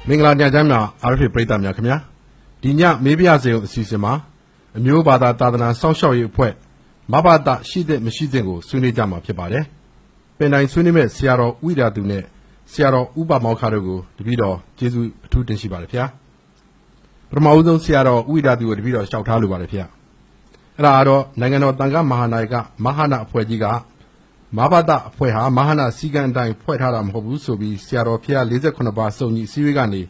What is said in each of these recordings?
မင်္ဂလာညချမ်းများအားဖြင့်ပြည်သားများခင်ဗျာဒီညမေးပြစေုံအစီအစဉ်မှာအမျိုးဘာသာသာသနာစောင့်ရှောက်ရေးအဖွဲ့မဘာသာရှိတဲ့မရှိတဲ့ကိုဆွေးနွေးကြမှာဖြစ်ပါတယ်ပင်တိုင်းဆွေးနွေးမဲ့ဆရာတော်ဥဒရာသူနဲ့ဆရာတော်ဥပမောက္ခတို့ကိုတပည့်တော်ကျေးဇူးအထူးတင်ရှိပါတယ်ဗျာပထမဦးဆုံးဆရာတော်ဥဒရာသူကိုတပည့်တော်လျှောက်ထားလိုပါတယ်ဗျာအဲ့ဒါကတော့နိုင်ငံတော်တန်ခါမဟာနာယကမဟာနာအဖွဲ့ကြီးကမဘာသာအဖွဲ့ဟာမဟာနာစီကံအတိုင်းဖွဲ့ထားတာမဟုတ်ဘူးဆိုပြီးဆရာတော်ဖျား48ပါးစုံညီအစည်းအဝေးကနေ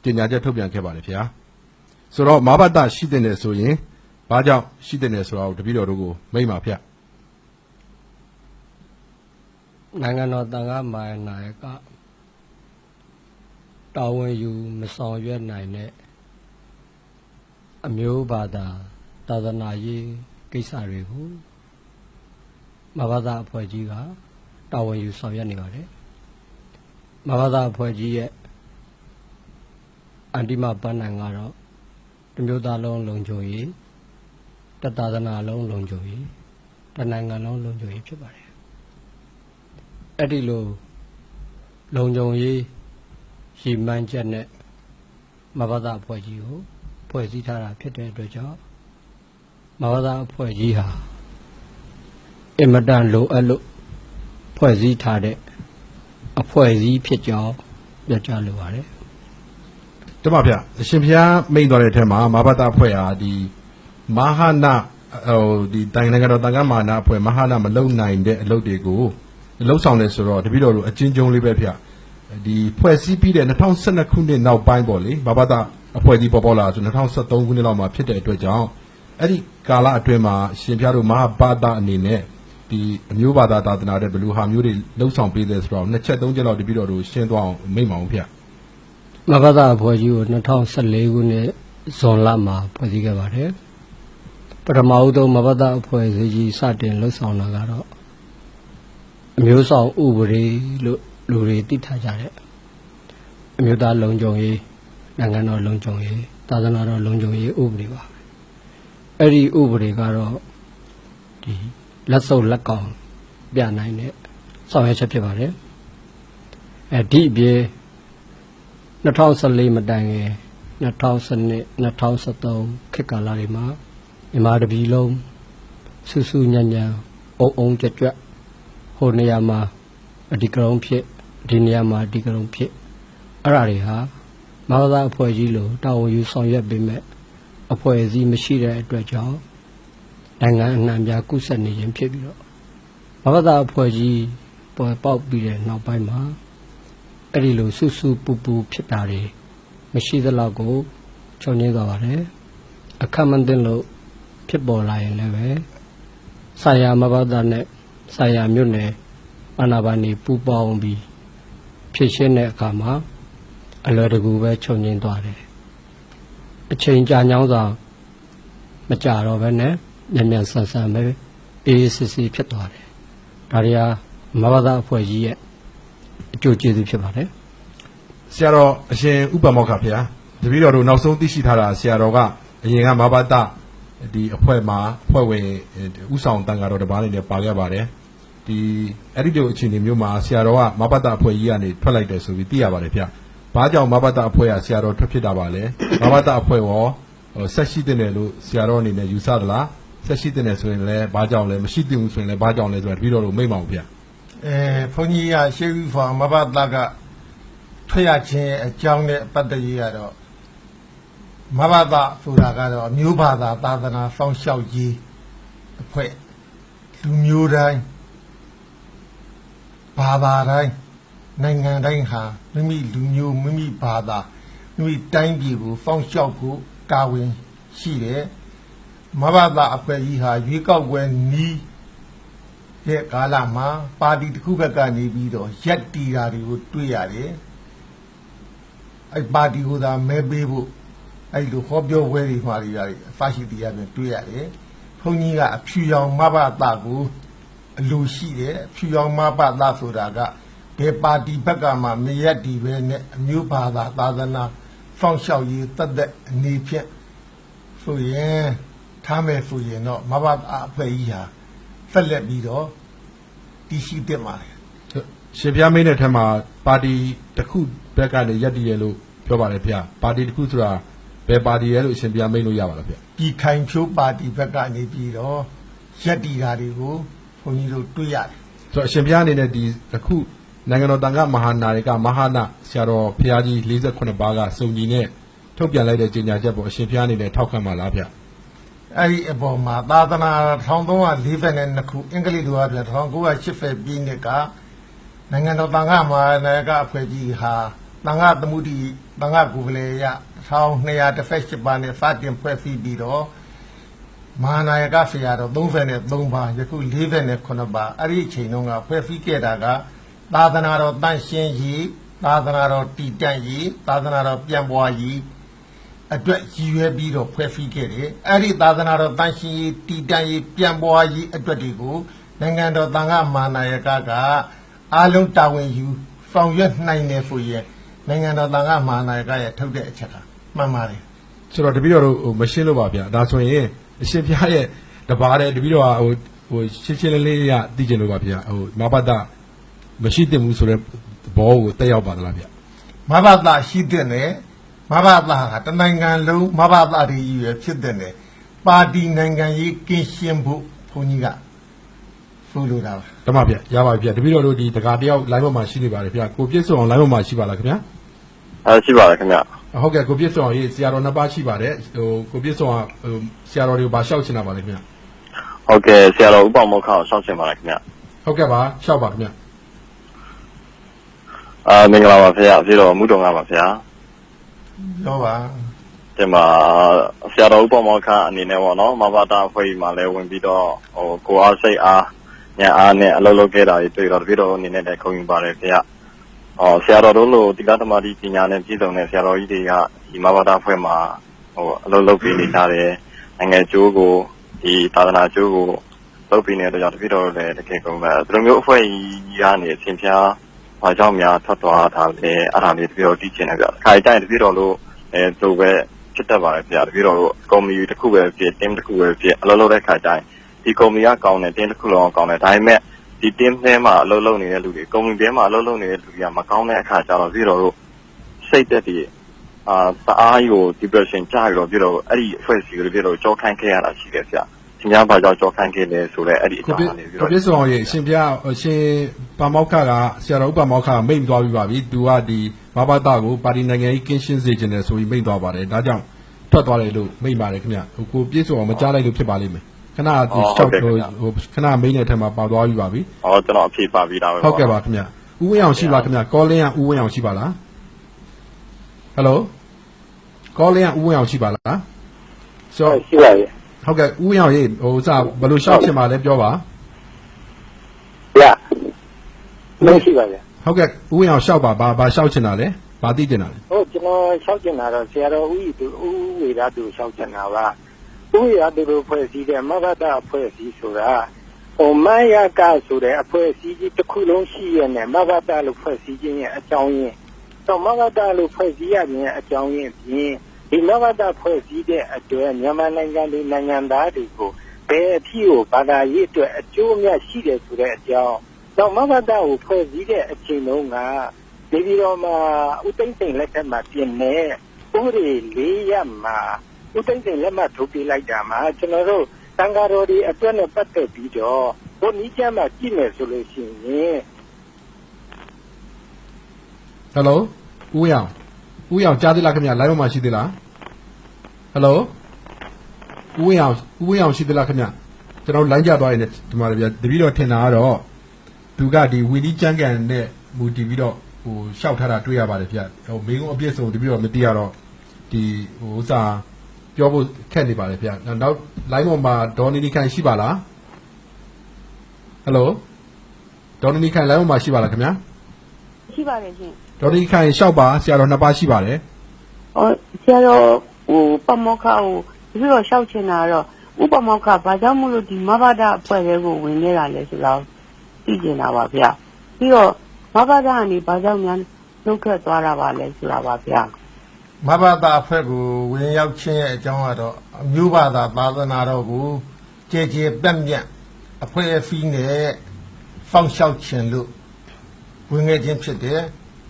ကြေညာချက်ထုတ်ပြန်ခဲ့ပါတယ်ဗျာဆိုတော့မဘာသာရှိတဲ့နယ်ဆိုရင်ဘာကြောင့်ရှိတဲ့နယ်ဆိုတာကိုတပည့်တော်တို့ကိုမိတ်ပါဗျာနိုင်ငံတော်တန်ခါမဟာနာယကတာဝန်ယူမဆောင်ရွက်နိုင်တဲ့အမျိုးဘာသာသာသနာရေးကိစ္စတွေကိုမဘာသာအဖွဲ့ကြီးကတာဝန်ယူဆောင်ရွက်နေပါတယ်မဘာသာအဖွဲ့ကြီးရဲ့အန္တိမပန်းနိုင်ကတော့တမျိုးသားလုံးလုံခြုံရေးတသာသနာလုံးလုံခြုံရေးတနိုင်ငံလုံးလုံခြုံရေးဖြစ်ပါတယ်အဲ့ဒီလိုလုံခြုံရေးရှိမှန်းချက်နဲ့မဘာသာအဖွဲ့ကြီးကိုဖွဲ့စည်းထားတာဖြစ်တဲ့အတွက်ကြောင့်မဘာသာအဖွဲ့ကြီးဟာအင်မတန်လိုအပ်လို့ဖွဲ့စည်းထားတဲ့အဖွဲ့အစည်းဖြစ်ကြောင်းပြောကြားလိုပါတယ်တမဗျအရှင်ဘုရားမိန့်တော်တဲ့အထက်မှာမဘာသာအဖွဲ့ဟာဒီမဟာနာဒီတိုင်းနိုင်ငံတော်တန်ခါမဟာနာအဖွဲ့မဟာနာမလုံနိုင်တဲ့အလုပ်တွေကိုလှုပ်ဆောင်နေဆိုတော့တပည့်တော်တို့အချင်းချင်းလေးပဲဗျဒီဖွဲ့စည်းပြီးတဲ့2012ခုနှစ်နောက်ပိုင်းပေါ့လေမဘာသာအဖွဲ့ကြီးပေါ်လာဆို2013ခုနှစ်လောက်မှာဖြစ်တဲ့အတွက်ကြောင့်အဲ့ဒီကာလအတွင်းမှာရှင်ဘုရားတို့မဟာဘာသာအနေနဲ့ဒီအမျိုးဘာသာသာသနာတဲ့ဘလူဟာမျိုးတွေလှုပ်ဆောင်ပေးတယ်ဆိုတော့2ချက်3ချက်လောက်တပည့်တော်တို့ရှင်းသွားအောင်မိန့်ပါအောင်ဗျမဘာသာအဖွဲ့ကြီးကို2014ခုနှစ်ဇွန်လမှာဖွဲ့စည်းခဲ့ပါတယ်ပထမဦးဆုံးမဘာသာအဖွဲ့အစည်းကြီးစတင်လှုပ်ဆောင်တာကတော့အမျိုးဆောင်ဥပဒေလို့လူတွေသိထားကြတဲ့အမျိုးသားလုံခြုံရေးနိုင်ငံတော်လုံခြုံရေးသာသနာတော်လုံခြုံရေးဥပဒေပါအဲ့ဒီဥပဒေကတော့ဒီလက်စုပ်လက်ကောင်ပြနိုင်တဲ့ဆောင်ရွက်ချက်ဖြစ်ပါတယ်ဒီအပြင်2014မတိုင်ခင်2012 2013ခေတ်ကာလတွေမှာမြန်မာတပြည်လုံးဆူဆူညံ့ညံ့အုံအုံကြွကြွဟိုနေရာမှာအဒီကရုံဖြစ်ဒီနေရာမှာဒီကရုံဖြစ်အဲ့ဒါတွေဟာမဘာသာအဖွဲ့ကြီးလို့တာဝန်ယူဆောင်ရွက်ပေးမဲ့အဖွဲ့အစည်းမရှိတဲ့အတွက်ကြောင့်နိုင်ငံအနှံ့ပြားကုဆက်နေခြင်းဖြစ်ပြီးတော့မဘာသာအဖွဲ့ကြီးပေါ်ပေါက်ပြီးတဲ့နောက်ပိုင်းမှာအဲ့ဒီလိုဆူဆူပူပူဖြစ်တာတွေမရှိသလောက်ကိုချုပ်ငြိမ်းသွားပါတယ်အခက်မသိလို့ဖြစ်ပေါ်လာရင်လည်းပဲဆရာမဘာသာနဲ့ဆရာမြို့နယ်အာဏာပိုင်တွေပူးပေါင်းပြီးဖြစ်ရှင်းတဲ့အခါမှာအလွယ်တကူပဲချုပ်ငြိမ်းသွားတယ်အချိန်ကြာညောင်းစွာမကြတော့ဘဲနဲ့မြန်မြန်ဆန်ဆန်ပဲအေးစစ်စစ်ဖြစ်သွားတယ်ဒါတွေကမဘာသာအဖွဲ့ကြီးရဲ့အကျိုးကျေးဇူးဖြစ်ပါတယ်ဆရာတော်အရှင်ဥပမောက္ခဖေဟာတပည့်တော်တို့နောက်ဆုံးသိရှိထားတာဆရာတော်ကအရင်ကမဘာသာဒီအဖွဲ့မှာဖွဲ့ဝင်ဥဆောင်တန်ဃာတော်တစ်ပါးနေနဲ့ပါခဲ့ပါတယ်ဒီအဲ့ဒီလိုအခြေအနေမျိုးမှာဆရာတော်ကမဘာသာအဖွဲ့ကြီးကနေထွက်လိုက်တယ်ဆိုပြီးသိရပါတယ်ဗျဘာကြောင့်မဘာသာအဖွဲ့ကဆရာတော်ထွက်ဖြစ်တာပါလဲမဘာသာအဖွဲ့ရောဆက်ရှိတဲ့နယ်လို့ဆရာတော်အနေနဲ့ယူဆသလားဆက်ရှိတဲ့နယ်ဆိုရင်လည်းဘာကြောင့်လဲမရှိသင့်ဘူးဆိုရင်လည်းဘာကြောင့်လဲဆိုတာတပည့်တော်တို့မိတ်ပါအောင်ဗျဘုန်းကြီးကရှေးဥဖော်မဘာသာကထွက်ရခြင်းအကြောင်းနဲ့ပတ်သက်ရတော့မဘာသာဆိုတာကတော့အမျိုးဘာသာသာသနာစောင့်ရှောက်ရေးအဖွဲ့လူမျိုးတိုင်းဘာသာတိုင်းနိုင်ငံတိုင်းဟာမိမိလူမျိုးမိမိဘာသာမိမိတိုင်းပြည်ကိုစောင့်ရှောက်ဖို့တာဝန်ရှိတယ်မဘာသာအဖွဲ့ကြီးဟာရွေးကောက်ပွဲနီးတဲ့ကာလမှာပါတီတစ်ခုဘက်ကနေပြီးတော့ရက်တီတာတွေကိုတွေ့ရတယ်အဲ့ပါတီကမဲပေးဖို့အဲ့လိုဟောပြောပွဲတွေမှာတွေအဖရှိတရားတွေတွေ့ရတယ်ဘုန်းကြီးကအဖြူရောင်မဘာသာကိုအလိုရှိတယ်အဖြူရောင်မဘာသာဆိုတာကဘယ်ပါတီဘက်ကမှမရက်တီပဲနဲ့အမျိုးဘာသာသာသနာစောင့်ရှောက်ရေးတသက်အနေဖြင့်ဆိုရင်ထားမယ်ဆိုရင်တော့မဘာသာအဖွဲ့ကြီးဟာဆက်လက်ပြီးတော့တည်ရှိတဲ့မှာရှင်ဘုရားမင်းတဲ့ထက်မှာပါတီတစ်ခုဘက်ကနေရက်တည်ရလို့ဘ ပြောပါတယ်ဗျာပါတီတစ်ခုဆိုတာဘယ်ပါတီရဲ့လို့အရှင်ပြမိတ်လို့ရပါလားဗျာ ဒီခိုင်ဖြိုးပါတီဘက်ကနေပြီးတော့ရက်တီဓာတွေကိုဘုန်းကြီးတို့တွေ့ရတယ် ဆိုတော့အရှင်ပြအနေနဲ့ဒီအခုနိုင်ငံတော်တန်ခါမဟာနာယကမဟာနာဆရာတော်ဖျားကြီး48ပါးကစုံညီနဲ့ထုတ်ပြန်လိုက်တဲ့ကြေညာချက်ပေါ်အရှင်ပြအနေနဲ့ထောက်ခံပါလားဗျာ အဲ့ဒီအပေါ်မှာသာသနာ1342ခုအင်္ဂလိပ်လိုအပြင်1980ပြည့်နှစ်ကနိုင်ငံတော်တန်ခါမဟာနာယကအဖွဲ့ကြီးဟာတန်ခါသမုဒိတန်ခါကုဗလေယ1218ပါးနဲ့စတင်ဖွဲ့စည်းပြီးတော့မဟာနာယကဆရာတော်33ပါးယခု48ပါးအဲ့ဒီအချိန်တုန်းကဖွဲ့စည်းခဲ့တာကသာသနာတော်တန်ရှင်းရေးသာသနာတော်တည်တံ့ရေးသာသနာတော်ပြန်ပွားရေးအတွက်ရည်ရွယ်ပြီးတော့ဖွဲ့စည်းခဲ့တယ်အဲ့ဒီသာသနာတော်တန်ရှင်းရေးတည်တံ့ရေးပြန်ပွားရေးအတွက်တွေကိုနိုင်ငံတော်တန်ခါမဟာနာယကအားလုံးတာဝန်ယူဆောင်ရွက်နိုင်တယ်ဆိုရင်နိုင်ငံတော်တန်ခါမဟာနာယကရဲ့ထုတ်တဲ့အချက်ကမှန်ပါတယ် ဆိုတော့တပည့်တော်တို့မရှင်းလို့ပါဗျာဒါဆိုရင်အရှင်ပြရဲ့တပါးတဲ့တပည့်တော်ဟိုရှင်းရှင်းလေးလေးရသိကျင်လို့ပါဗျာမဘဒမရှိတင်ဘူးဆိုတဲ့ဘောကိုတက်ရောက်ပါသလားဗျာ မဘသရှိတဲ့နဲ့မဘသကတနိုင်ငံလုံးမဘသတွေကြီးရဖြစ်တဲ့နဲ့ပါတီနိုင်ငံရေးကင်းရှင်းဖို့ဘုန်းကြီးကဆိုလိုတာပါ ဓမ္မဗျာရပါပြီဗျာတပည့်တော်တို့ဒီတကာတယောက် line ပေါ်မှာရှိနေပါတယ်ဗျာကိုပြည့်စုံအောင် line ပေါ်မှာရှိပါလားခင်ဗျာ ရှိပါတယ်ခင်ဗျ ဟုတ်ကဲ့ကိုပြည့်စုံအောင်ရေးဆရာတော်နှစ်ပါးရှိပါတယ်ကိုပြည့်စုံအောင်ဆရာတော်တွေကိုဗာလျှောက်ချင်တာပါလေခင်ဗျာ ဟုတ်ကဲ့ဆရာတော်ဥပမောက္ခကိုရှောက်ချင်ပါတယ်ခင်ဗျ ဟုတ်ကဲ့ပါလျှောက်ပါခင်ဗျာ မင်္ဂလာပါဖေ။တော်မူတော်ငါပါဖေ။ ပြောပါ ဒီမှာဆရာတော်ဥပမောက္ခအနေနဲ့ပေါ့နော်မဘာတာဖွဲ့ကြီးမှာလည်းဝင်ပြီးတော့ကိုအားစိတ်အားညအားနဲ့အလုပ်လုပ်ခဲ့တာတွေတွေ့တော့တပည့်တော်အနေနဲ့လည်းခုံယူပါတယ်ဖေ။ဆရာတော်တို့လိုတိကသမารီပညာနဲ့ပြည့်စုံတဲ့ဆရာတော်ကြီးတွေကဒီမဘာတာဖွဲ့မှာအလုပ်လုပ်ပြီးနေကြတယ်နိုင်ငံကျိုးကိုဒီသာသနာကျိုးကိုလုပ်ပြီးနေတဲ့ကြောင့်တပည့်တော်လည်းတကယ်ကုန်ပါဒီလိုမျိုးအဖွဲ့ကြီးကနေအရှင်ဖျားဘာကြောင့်များထွက်သွားတာလဲအဲ့ဒါလေးတပည့်တော်သိချင်တယ်ဗျ။ခိုင်တိုင်းတပည့်တော်တို့သူပဲဖြစ်တတ်ပါတယ်ဗျာတပည့်တော်တို့ကော်မီတစ်ခုပဲဖြစ်တင်းတစ်ခုပဲဖြစ်အလုပ်လုပ်တဲ့ခိုင်တိုင်းဒီကော်မီကကောင်းတယ်တင်းတစ်ခုလုံးကောင်းတယ်ဒါပေမဲ့ဒီတင်းထဲမှာအလုပ်လုပ်နေတဲ့လူတွေကော်မီထဲမှာအလုပ်လုပ်နေတဲ့လူတွေကမကောင်းတဲ့အခါကျတော့တပည့်တော်တို့စိတ်သက်တည်းတအားကို depression ကြာပြီးတော့တပည့်တော်အဲ့ဒီအဖွဲ့အစည်းကိုတပည့်တော်ကြောခိုင်းခဲ့ရတာရှိတယ်ဗျာသင်များဘာကြောင့်ကြောခိုင်းခဲ့လဲဆိုတော့အဲ့ဒီအကြောင်းလေးပြီးတော့ ကိုပြည့်စုံအောင်ရေးအရှင်ပြအရှင်ပါမောက္ခကဆရာတော်ဥပမောက္ခမိန့်သွားပြီးပါပြီသူကဒီမဘဒကိုပါတီနိုင်ငံကြီးကင်းရှင်းစေခြင်းနဲ့ဆိုပြီးမိန့်သွားပါတယ်ဒါကြောင့်ထွက်သွားတယ်လို့မိန့်ပါတယ်ခင်ဗျကိုပြည့်စုံအောင်မကြားလိုက်လို့ဖြစ်ပါလိမ့်မယ်ခဏဒီရှော့ခဏမိန့်တဲ့ထက်မှာပါသွားပြီးပါပြီ ကျွန်တော်အဖြေပါပြီးသားပဲ ဟုတ်ကဲ့ပါခင်ဗျဥဝင်းအောင်ရှိပါခင်ဗျကောလင်းကဥဝင်းအောင်ရှိပါလားဟယ်လိုကောလင်းကဥဝင်းအောင်ရှိပါလားဆို ရှိပါရဲ့ ဟုတ်ကဲ့ဥဝင်းအောင်ရေးဟိုစဘယ်လိုရှော့ချင်ပါလဲပြောပါ ဗျာမရှိပါရဲ့ ဟုတ်ကဲ့ဥဝင်းအောင်ရှော့ပါဘာရှော့ချင်တာလဲဘာသိချင်တာလဲ ဟုတ်ကျွန်တော်လျှောက်ချင်တာတော့ဆရာတော်ဦးဝေဒသူလျှောက်ချင်တာပါဦးဝေဒသူတို့ဖွဲ့စည်းတဲ့မဘဒအဖွဲ့အစည်းဆိုတာမယကဆိုတဲ့အဖွဲ့အစည်းကြီးတစ်ခုလုံးရှိရတဲ့မဘဒလို့ဖွဲ့စည်းခြင်းရဲ့အကြောင်းရင်းတော့မဘဒလို့ဖွဲ့စည်းရခြင်းအကြောင်းရင်းဖြင့်ဒီမဘဒဖွဲ့စည်းတဲ့အတွက်မြန်မာနိုင်ငံလူနိုင်ငံသားတွေကိုဘယ်အဖြစ်ကိုဘာသာရေးအတွက်အကျိုးအမြတ်ရှိတယ်ဆိုတဲ့အကြောင်းတော့မဘဒကိုဖွဲ့စည်းတဲ့အချိန်တုန်းကနေပြီးတော့မှဥသိမ့်စိန်လက်ထက်မှာပြင်နေဥပဒေ၄ရပ်မှာဥသိမ့်စိန်လက်မှတ်ထုတ်ပြလိုက်တာမှာကျွန်တော်တို့တန်ဃာတော်တွေအတွက်နဲ့ပတ်သက်ပြီးတော့ဘုန်းကြီးကျမ်းမှာကြည့်မယ်ဆိုလို့ရှိရင် ဟယ်လိုဥဝင်းအောင်ကြားသေးလားခင်ဗျ live မှာရှိသေးလားဟယ်လိုဥဝင်းအောင်ရှိသေးလားခင်ဗျကျွန်တော် line ကြသွားရင်ဒီမှာဗျတပည့်တော်ထင်တာကတော့သူကဒီဝီလီကျန်းကန်နဲ့မူတည်ပြီးတော့ဟိုရှောက်ထားတာတွေ့ရပါတယ်ဗျဟိုမိကုံအပြည့်စုံတပည့်တော်မသိရတော့ဒီဟိုဥစားပြောဖို့ခက်နေပါတယ်ဗျနောက် line ပေါ်မှာဒေါ်နီနီခိုင်ရှိပါလားဟယ်လိုဒေါ်နီနီခိုင် line ပေါ်မှာရှိပါလားခင်ဗျာ ရှိပါတယ်ရှင် ဒေါ်နီခိုင်လျှောက်ပါဆရာတော်နှစ်ပါးရှိပါတယ် ဆရာတော်ပမောက္ခကိုပြီးတော့ရှောက်ချင်တာတော့ဥပမောက္ခဘာကြောင့်မို့လို့ဒီမဘဒအဖွဲ့တွေကိုဝင်နေတာလဲဆိုတော့သိကျင်တာပါဗျပြီးတော့မဘဒကနေဘာကြောင့်များနှုတ်ထွက်သွားတာပါလဲဆိုတာပါဗျ မဘသအဖွဲ့ကိုဝင်ရောက်ခြင်းရဲ့အကြောင်းကတော့အမျိုးဘာသာသာသနာတော်ကိုကျေကျေပြတ်မြတ်အဖွဲ့အစည်းနဲ့ဖောင်းလျှောက်ခြင်းလို့ဝင်ငယ်ခြင်းဖြစ်တယ်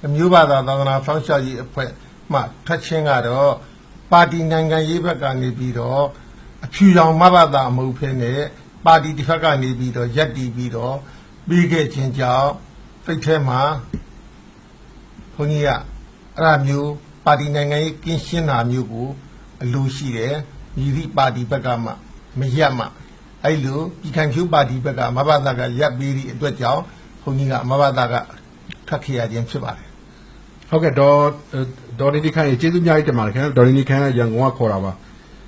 အမျိုးဘာသာသာသနာဖောင်းလျှောက်ရေးအဖွဲ့ မှထွက်ချင်းကတော့ပါတီနိုင်ငံရေးဘက်ကနေပြီးတော့အဖြူရောင်မဘတာအမှုဖင်းနဲ့ပါတီတစ်ဖက်ကနေပြီးတော့ရက်တီပြီးတော့ပြီးခဲ့ခြင်းကြောင့်စိတ်ထဲမှာဘုန်းကြီးကအဲ့ဒါမျိုးပါတီနိုင်ငံရေးကင်းရှင်းတာမျိုးကိုအလိုရှိတယ်ညီဒီပါတီဘက်ကမှမရက်မှအဲ့လိုပြည်ခိုင်ဖြိုးပါတီဘက်ကမဘတာကရက်ပြီးဒီအတွက်ကြောင့်ဘုန်းကြီးကမဘတာကထပ်ခေရခြင်းဖြစ်ပါတယ် ဟုတ်ကဲ့ဒေါ်နေဒီခိုင်ကျေးဇူးများကြီးတင်ပါတယ်ခင်ဗျာဒေါ်နေဒီခိုင်ကရန်ကုန်ကခေါ်တာပါ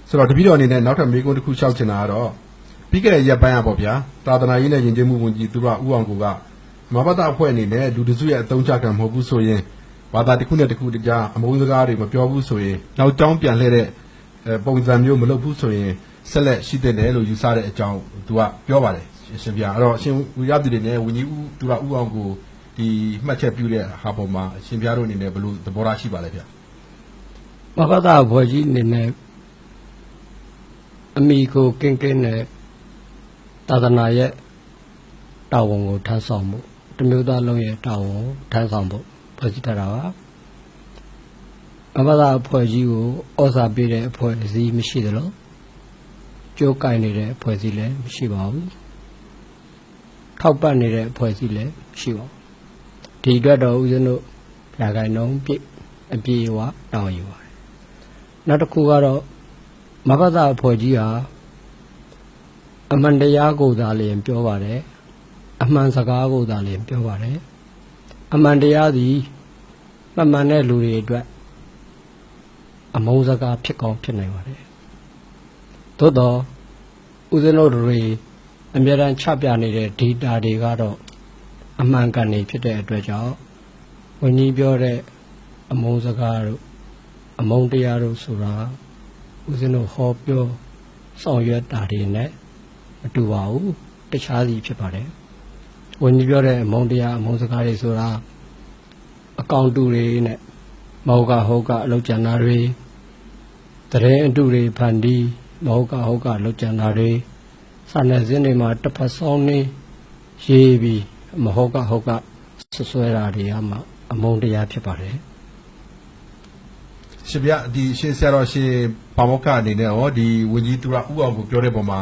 ဆိုတော့တပည့်တော်အနေနဲ့နောက်ထပ်မေးခွန်းတစ်ခုလျှောက်ချင်တာကတော့ပြီးခဲ့တဲ့ရက်ပိုင်းပေါ့ဗျာသာသနာရေးနဲ့ယဉ်ကျေးမှုဝန်ကြီးသူကဦးအောင်ကိုကမဘတာအဖွဲ့အနေနဲ့လူတစုရဲ့အသုံးချကံမဟုတ်ဘူးဆိုရင်ဘာသာတစ်ခုနဲ့တစ်ခုတကြားအမုန်းစကားတွေမပြောဘူးဆိုရင်နောက်ကြောင်းပြန်လှည့်တဲ့ပုံစံမျိုးမလုပ်ဘူးဆိုရင်ဆက်လက်ရှိတဲ့တယ်လို့ယူဆတဲ့အကြောင်းသူကပြောပါတယ်ရှင်ဗျာအဲ့တော့ရှင်ဝီရသူတွေနဲ့ဝန်ကြီးဦးသူကဦးအောင်ကိုဒီမှတ်ချက်ပြုတဲ့ဟာပေါ်မှာရှင်ပြားတို့အနေနဲ့ဘယ်လိုသဘောထားရှိပါလဲဗျာ မဘတာဘွယ်ကြီးအနေနဲ့အမိကိုကင်းကင်းနဲ့သာသနာရဲ့တာဝန်ကိုထမ်းဆောင်မှုတမျိုးသားလုံးရဲ့တာဝန်ကိုထမ်းဆောင်ဖို့ဖွဲ့စည်းထားတာပါမဘတာအဖွဲ့ကြီးကိုဩဇာပေးတဲ့အဖွဲ့အစည်းမရှိသလိုကြိုးကိုင်နေတဲ့အဖွဲ့အစည်းလည်းမရှိပါဘူးထောက်ပံ့နေတဲ့အဖွဲ့အစည်းလည်းမရှိပါဘူးဒီအတွက်တော့ဦးဇင်းတို့ရာဂိုင်နှုန်းပြည့်အပြည့်အဝတောင်းယူပါတယ်နောက်တစ်ခုကတော့မဘတာအဖွဲ့ကြီးဟာအမှန်တရားကိုသာလျှင်ပြောပါတယ်အမှန်စကားကိုသာလျှင်ပြောပါတယ်အမှန်တရားသည်မမှန်တဲ့လူတွေအတွက်အမုန်းစကားဖြစ်ကောင်းဖြစ်နိုင်ပါတယ်သို့တော့ဦးဇင်းတို့တွေအများအားချပြနေတဲ့ data တွေကတော့အမှန်ကန်နေဖြစ်တဲ့အတွက်ကြောင့်ဝန်ကြီးပြောတဲ့အမုန်းစကားတို့အမုန်းတရားတို့ဆိုတာဦးဇင်းတို့ဟောပြောဆောင်ရွက်တာတွေနဲ့မတူပါဘူးတခြားစီဖြစ်ပါတယ်ဝန်ကြီးပြောတဲ့အမုန်းတရားအမုန်းစကားတွေဆိုတာအကောင့်တူတွေနဲ့မဟုတ်ကအလုပ်ကြံတာတွေတရင်အတူတွေဖန်တီးမဟုတ်ကအလုပ်ကြံတာတွေစာနယ်ဇင်းတွေမှာတစ်ဖက်ဆောင်နေရေးပြီးမဟုတ်ကဆွဆွဲတာတွေကမှအမုန်းတရားဖြစ်ပါတယ်ရှင်ဗျာဒီရှင်ဆရာတော်ရှင်ဘာမောက္ခအနေနဲ့ရောဒီဝန်ကြီးသူကဦးအောင်ကိုပြောတဲ့ပုံမှာ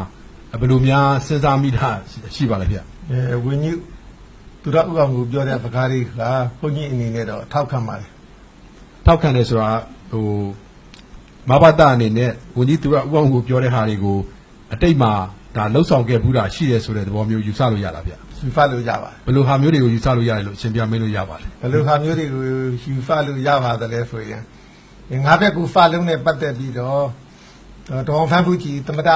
ဘယ်လိုများစဉ်းစားမိတာရှိပါလဲဗျာဝင်းကြီးသူတို့ဥအောင်ကိုပြောတဲ့စကားတွေကဘုန်းကြီးအနေနဲ့တော့ထောက်ခံပါတယ်ထောက်ခံတယ်ဆိုတာဟိုမဘတာအနေနဲ့ဝန်ကြီးသူကဦးအောင်ကိုပြောတဲ့ဟာတွေကိုအတိတ်မှာဒါလှုပ်ဆောင်ခဲ့ဘူးတာရှိတယ်ဆိုတဲ့သဘောမျိုးယူဆလို့ရတာဗျယူဆလို့ရပါဘယ်လိုဟာမျိုးတွေကိုယူဆလို့ရတယ်လို့အရှင်ပြမင်းလို့ရပါလဲဘယ်လိုဟာမျိုးတွေကိုယူဆလို့ရပါတယ်လဲဆိုရင်ငါဘက်ကဖာလုံးနဲ့ပတ်သက်ပြီးတော့ဒေါ်ဖန်ဖူးကြီးတမဒ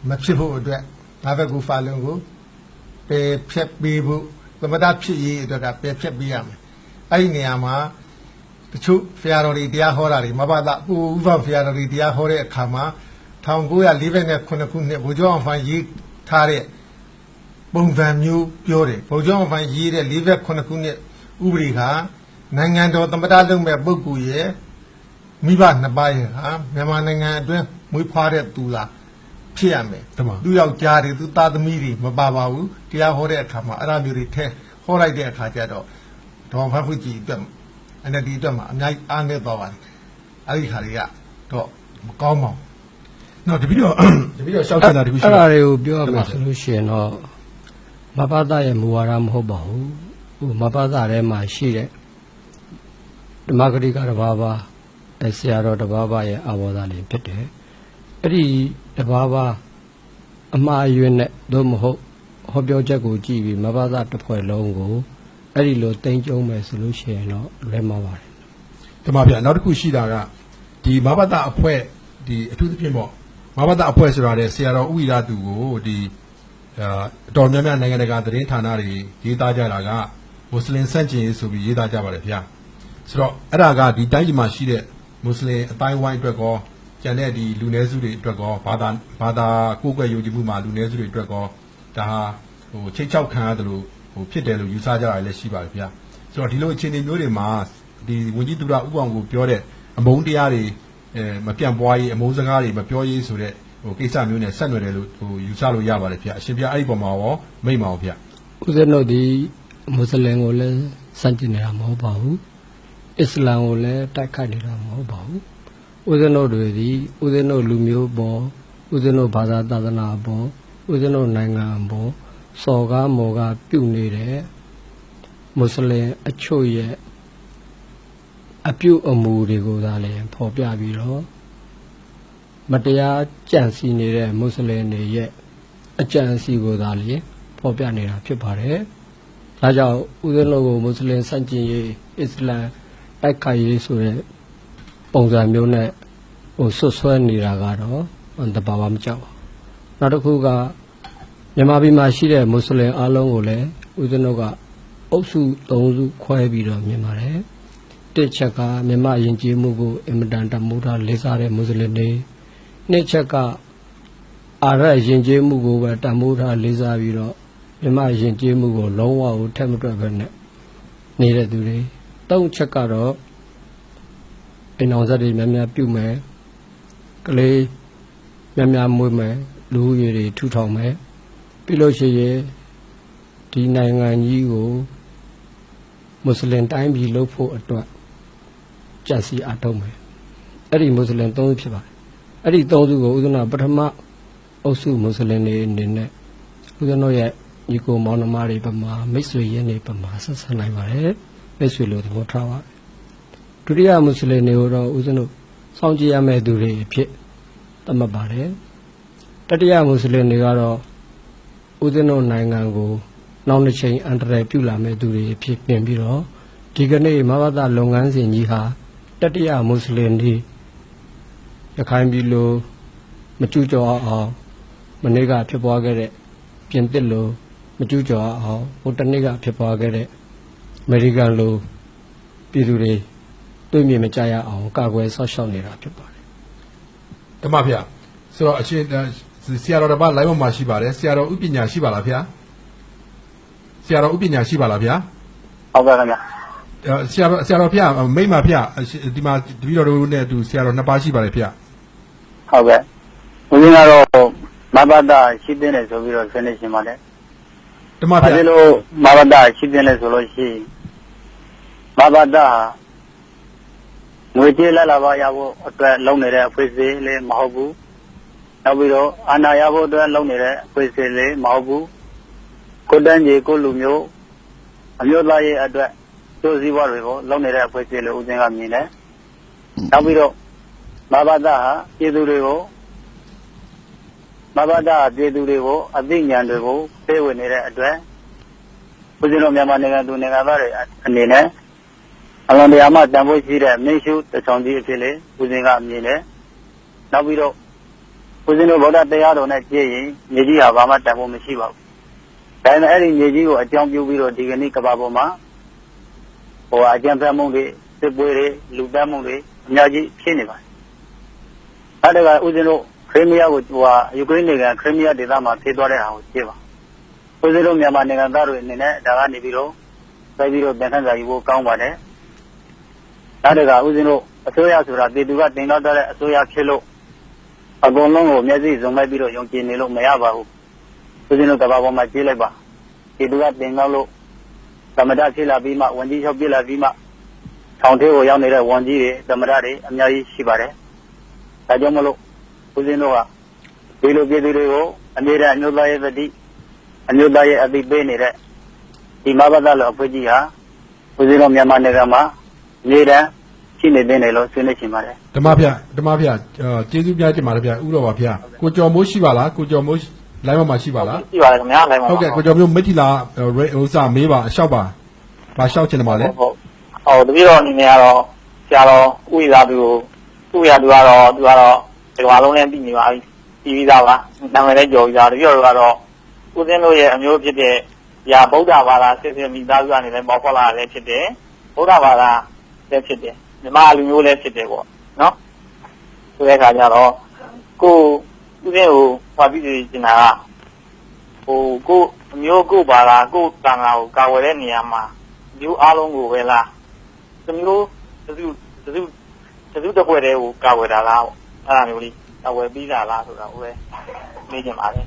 မဖြစ်ဖို့အတွက်ငါဘက်ကဖာလုံးကိုပယ်ဖြတ်ပေးဖို့သမဒဖြစ်ရေးအတွက်ကပယ်ဖြတ်ပေးရမယ်အဲ့ဒီနေရာမှာတချို့ဆရာတော်တွေတရားဟောတာတွေမဘာသာဦးဖောင်ဆရာတော်တွေတရားဟောတဲ့အခါမှာ1948ခုနှစ်ဘိုးကျောင်းအောင်ဖန်ရေးထားတဲ့ပုံစံမျိုးပြောတယ်ဘိုးကျောင်းအောင်ဖန်ရေးတဲ့48ခုနှစ်ဥပဒေကနိုင်ငံတော်သမဒလုံးမဲ့ပုဂ္ဂိုလ်ရဲ့မိဘနှစ်ပါးရဲ့ဟာမြန်မာနိုင်ငံအတွင်းမွေးဖွားတဲ့သူလားဖြစ်ရမယ်သူယောက်ျားတွေသူသားသမီးတွေမပါပါဘူးတရားဟောတဲ့အခါမှာအဲ့ဒါမျိုးတွေထဲဟောလိုက်တဲ့အခါကျတော့ဒေါ်ဖတ်ဖူးကြီးအတွက်NLDအတွက်မှာအများကြီးအားနည်းသွားပါတယ်အဲ့ဒီခါတွေကတော့မကောင်းပါဘူးနော်တပည့်တော်ရှောက်ချင်တာတခုရှိအဲ့ဒါတွေကိုပြောရမယ်ဆိုလို့ရှိရင်တော့မဘသရဲ့မူဝါဒမဟုတ်ပါဘူးဟိုမဘသထဲမှာရှိတဲ့ဓမ္မဂရိကတဘာဘာဆရာတော်တဘာဘာရဲ့အာဝါဒလေးဖြစ်တယ်အဲ့ဒီတဘာဘာအမှားအယွင်းနဲ့သို့မဟုတ်ဟောပြောချက်ကိုကြည့်ပြီးမဘသတစ်ဖွဲ့လုံးကိုအဲ့ဒီလိုတင်ကြုံမယ်ဆိုလို့ရှိရင်တော့လွယ်မှာပါတယ်ဒီမှာဗျနောက်တစ်ခုရှိတာကဒီမဘသအဖွဲ့ဒီအထူးသဖြင့်ပေါ့မဘသအဖွဲ့ဆိုတာတဲ့ဆရာတော်ဥဝိရသူကိုဒီတော်များများနိုင်ငံတကာသတင်းဌာနတွေရေးသားကြတာကမွတ်စလင်စန့်ကျင်ရေးဆိုပြီးရေးသားကြပါတယ်ဗျာဆိုတော့အဲ့ဒါကဒီတိုင်းပြည်မှာရှိတဲ့မွတ်စလင်အတိုင်းဝိုင်းအတွက်ကောကျန်တဲ့ဒီလူနည်းစုတွေအတွက်ကောဘာသာကိုယ်ကွယ်ယုံကြည်မှုမှာလူနည်းစုတွေအတွက်ကောဒါဟာဟိုချိတ်ချောက်ခံရတယ်လို့ဟိုဖြစ်တယ်လို့ယူဆကြတာလည်းရှိပါတယ်ဗျာဆိုတော့ဒီလိုအခြေအနေမျိုးတွေမှာဒီဝန်ကြီးသူရဥပအောင်ကိုပြောတဲ့အမုန်းတရားတွေမပြန့်ပွားရေးအမုန်းစကားတွေမပြောရေးဆိုတဲ့ဟိုကိစ္စမျိုးနဲ့ဆက်နွယ်တယ်လို့ဟိုယူဆလို့ရပါတယ်ဗျာအရှင်ဗျာအဲ့ဒီပုံမှာရောမိတ်မအောင်ဗျာဦးဇင်းတို့ဒီမွတ်စလင်ကိုလည်းစန့်ကျင်နေတာမဟုတ်ပါဘူး အစ္စလာမ်ကိုလည်းတိုက်ခိုက်နေတာမဟုတ်ပါဘူးဦးဇင်းတို့တွေဒီဦးဇင်းတို့လူမျိုးပေါ်ဦးဇင်းတို့ဘာသာသာသနာပေါ်ဦးဇင်းတို့နိုင်ငံပေါ်စော်ကားမော်ကားပြုနေတဲ့မွတ်စလင်အချို့ရဲ့အပြုအမူတွေကိုသာလည်းဖော်ပြပြီးတော့မတရားကြံစီနေတဲ့မွတ်စလင်တွေရဲ့အကြံအစီကိုသာလည်းဖော်ပြနေတာဖြစ်ပါတယ်။ဒါကြောင့်ဦးဇင်းတို့ကိုမွတ်စလင်စန့်ကျင်ရေးအစ္စလာမ်တိုက်ခိုက်ရေးဆိုတဲ့ပုံစံမျိုးနဲ့ဆွဆွဲနေတာကတော့တဘာဝမကြောက်ဘူး။နောက်တစ်ခုကမြန်မာပြည်မှာရှိတဲ့မွတ်စလင်အားလုံးကိုလည်းဦးဇင်းတို့ကအုပ်စု၃စုခွဲပြီးတော့မြင်ပါတယ်။တစ်ချက်ကမြန်မာယဉ်ကျေးမှုကိုအင်မတန်တမိုးထားလေးစားတဲ့မွတ်စလင်တွေနှစ်ချက်ကအာရယဉ်ကျေးမှုကိုပဲတမိုးထားလေးစားပြီးတော့မြန်မာယဉ်ကျေးမှုကိုလုံးဝကိုထက်မတွက်ပဲနဲ့နေတဲ့သူတွေသုံးချက်ကတော့အိမ်အောင်ဆက်တွေများများပြုမယ်ကလေးများများမွေးမယ်လူဦးရေတွေထူထောင်မယ်ပြီးလို့ရှိရင်ဒီနိုင်ငံကြီးကိုမွတ်စလင်တိုင်းပြည်လုပ်ဖို့အတွက်ကြံစီအားထုတ်မယ်အဲ့ဒီမွတ်စလင်၃စုဖြစ်ပါတယ်အဲ့ဒီ၃စုကိုဦးဇနာပထမအုပ်စုမွတ်စလင်တွေအနေနဲ့ဦးဇနာရဲ့ညီကိုမောင်နှမတွေပမာမိတ်ဆွေရင်းတွေပမာဆက်ဆံနိုင်ပါတယ်မိတ်ဆွေလို့သဘောထားပါဒုတိယမွတ်စလင်တွေကိုတော့ဦးဇနာစောင့်ကြည့်ရမယ့်သူတွေအဖြစ်သတ်မှတ်ပါတယ်တတိယမွတ်စလင်တွေကတော့ဦးဇနာနိုင်ငံကိုနောက်တစ်ချိန်အန္တရာယ်ပြုလာမဲ့သူတွေဖြစ်ပြင်ပြီးတော့ဒီကနေ့မဘာသာလုပ်ငန်းစဉ်ကြီးဟာတတိယမွတ်စလင်တွေရခိုင်ပြည်လိုမကျူးကျော်အောင်မနေ့ကဖြစ်ပွားခဲ့တဲ့ပြင်သစ်လိုမကျူးကျော်အောင်ဟိုတနေ့ကဖြစ်ပွားခဲ့တဲ့အမေရိကန်လိုပြည်သူတွေတွေ့မြင်မကြရအောင်ကာကွယ်ဆောက်ရှောက်နေတာဖြစ်ပါတယ်ဓမ္မဖေဆိုတော့အရှင်ဆရာတော်တစ်ပါး live မှာရှိပါတယ်ဆရာတော်ဥပညာရှိပါလားဖေဆရာတော်ဥပညာရှိပါလားဗျာဟုတ်ကဲ့ခင်ဗျာဆရာတော်ဖေမိတ်မှာဖေဒီမှာတပည့်တော်တို့နဲ့အတူဆရာတော်နှစ်ပါးရှိပါတယ်ဖေဟုတ်ကဲ့ဦးဇင်းကတော့မဘာသာရှိတဲ့နဲ့ဆိုပြီးတော့ဆွေးနွေးရှင်ပါတယ်ဓမ္မဖေဒါလို့မဘာသာရှိတဲ့နဲ့ဆိုလို့ရှိရင်မဘာသာငွေကြေးလက်လာပါရဖို့အတွက်လုပ်နေတဲ့အဖွဲ့အစည်းလည်းမဟုတ်ဘူးနောက်ပြီးတော့အာဏာရဖို့အတွက်လုပ်နေတဲ့အဖွဲ့အစည်းလည်းမဟုတ်ဘူးကိုတန်းကြီးကိုလူမျိုးအမျိုးသားရေးအတွက်ကျိုးစည်းပွားတွေကိုလုပ်နေတဲ့အဖွဲ့အစည်းလို့ဦးဇင်းကမြင်တယ်နောက်ပြီးတော့မဘာသာဟာပြည်သူတွေကိုအသိဉာဏ်တွေကိုသိဝင်နေတဲ့အတွက်ဦးဇင်းတို့မြန်မာနိုင်ငံသူနိုင်ငံသားတွေအနေနဲ့အလွန်တရာမှတန်ဖိုးရှိတဲ့မင်းရှုတချောင်းကြီးအဖြစ်လေးဦးဇင်းကမြင်တယ်နောက်ပြီးတော့ဦးဇင်းတို့ဗုဒ္ဓတရားတော်နဲ့ကြည့်ရင်မြေကြီးဟာဘာမှတန်ဖိုးမရှိပါဘူးဒါပေမဲ့အဲ့ဒီမြေကြီးကိုအကြောင်းပြုပြီးတော့ဒီကနေ့ကမ္ဘာပေါ်မှာအကြံဖက်မှုတွေစစ်ပွဲတွေလူသတ်မှုတွေအများကြီးဖြစ်နေပါတယ်အဲ့ဒါကဦးဇင်းတို့ခရစ်မီးယားကိုယူကရိန်းနိုင်ငံခရစ်မီးယားဒေသမှာဖြစ်သွားတဲ့ဟာကိုကြည့်ပါဦးဇင်းတို့မြန်မာနိုင်ငံသားတွေအနေနဲ့ဒါကနေပြီးတော့စိုက်ပြီးတော့ပြန်ခန်းစာယူဖို့ကောင်းပါတယ်အဲ့ဒါကဦးဇင်းတို့အစိုးရဆိုတာပြည်သူကတင်တော့တဲ့အစိုးရဖြစ်လို့အကုန်လုံးကိုမျက်စိစုံလိုက်ပြီးတော့ယုံကြည်နေလို့မရပါဘူးဦးဇင်းတို့ကဘာပေါ်မှာကြည့်လိုက်ပါပြည်သူကတင်တော့လို့သမ္မတဖြစ်လာပြီးမှဝန်ကြီးချုပ်ဖြစ်လာပြီးမှထောင်ထဲကိုရောက်နေတဲ့ဝန်ကြီးတွေသမ္မတတွေအများကြီးရှိပါတယ်ဒါကြောင့်မလို့ဦးဇင်းတို့ကဒီလိုပြည်သူတွေကိုအမြဲတမ်းအမျိုးသားရေးသတိအမျိုးသားရေးအသိပေးနေတဲ့ဒီမဘာသာလောအဖွဲ့ကြီးဟာဦးဇင်းတို့မြန်မာနိုင်ငံမှာအမြဲတမ်းရှိနေတယ်လို့ဆွေးနွေးချင်ပါတယ်ဓမ္မဖေကျေးဇူးများတင်ပါတယ်ဗျဥတော်ပါဗျကိုကျော်မိုးရှိပါလားကိုကျော်မိုးလိုင်းမှာရှိပါလားရှိပါတယ်ခင်ဗျာလိုင်းမှာဟုတ်ကဲ့ကိုကျော်မျိုးမိထီလာဥစားမေးပါအလျှောက်ပါဘာလျှောက်ချင်တယ်ပါလဲဟုတ်တပည့်တော်အနေနဲ့ကတော့ဆရာတော်ဥရသူကတော့ဒီဘာလုံးနဲ့ပြီးနေပါပြီပြီးပြီးသားပါနာမည်လည်းကြော်ပြီးသားတပည့်တော်ကတော့ဦးဇင်းတို့ရဲ့အမျိုးဖြစ်တဲ့ဗုဒ္ဓဘာသာစစ်စစ်မိသားစုအနေနဲ့ပေါ်ထွက်လာလည်းဖြစ်တယ်ဗုဒ္ဓဘာသာလည်းဖြစ်တယ်မြန်မာလူမျိုးလည်းဖြစ်တယ်ပေါ့နော်ဆိုတဲ့အခါကျတော့ကိုဦးဇင်းကိုဖွာပြီးကျင်တာကကိုအမျိုးကိုဘာသာကိုတန်ခါကိုကာဝယ်တဲ့နေရာမှာမျိုးအားလုံးကိုပဲလားဒီမျိုးတပွဲတည်းကိုကာဝယ်တာလားအဲ့ဒါမျိုးလေးကာဝယ်ပြီးတာလားဆိုတာကိုပဲမေးချင်ပါတယ်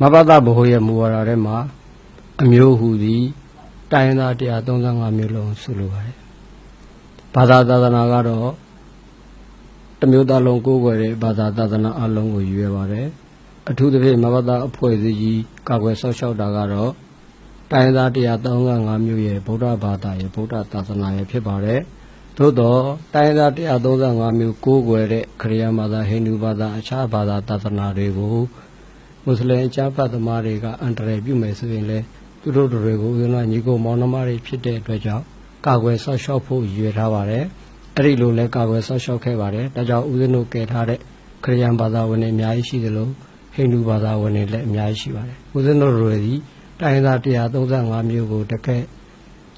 မဘာသာဘိုးရဲ့မူဝါဒထဲမှာအမျိုးဟူသည် တိုင်းရင်းသား135မျိုးလုံးဆုလိုပါတယ်ဘာသာသာသနာကတော့တစ်မျိုးသားလုံးကိုးကွယ်တဲ့ဘာသာသာသနာအလုံးကိုယူရပါတယ်အထူးသဖြင့်မဘာသာအဖွဲ့အစည်းကြီးကာကွယ်ဆောက်ရှောက်တာကတော့တိုင်းရင်းသား135မျိုးရဲ့ဗုဒ္ဓဘာသာရဲ့ဗုဒ္ဓသာသနာရဲ့ဖြစ်ပါတယ်သို့တော့တိုင်းရင်းသား135မျိုးကိုးကွယ်တဲ့ခရစ်ယာန်ဘာသာဟိန္ဒူဘာသာအခြားဘာသာသာသနာတွေကိုမွတ်စလင်အကြမ်းဖက်သမားတွေကအန္တရာယ်ပြုမယ်ဆိုရင်လည်းသူတို့တွေကိုဦးဇင်းကညီကိုမောင်နှမတွေဖြစ်တဲ့အတွက်ကြောင့်ကာကွယ်ဆောက်ရှောက်ဖို့ရည်ရွယ်ထားပါတယ်အဲ့ဒီလိုလဲကာကွယ်ဆောက်ရှောက်ခဲ့ပါတယ်ဒါကြောင့်ဦးဇင်းတို့ကယ်ထားတဲ့ခရစ်ယာန်ဘာသာဝင်တွေအများကြီးရှိသလိုဟိန္ဒူဘာသာဝင်တွေလည်းအများကြီးရှိပါတယ်ဦးဇင်းတို့တွေတိုင်းရင်းသား135မျိုးကိုတကယ်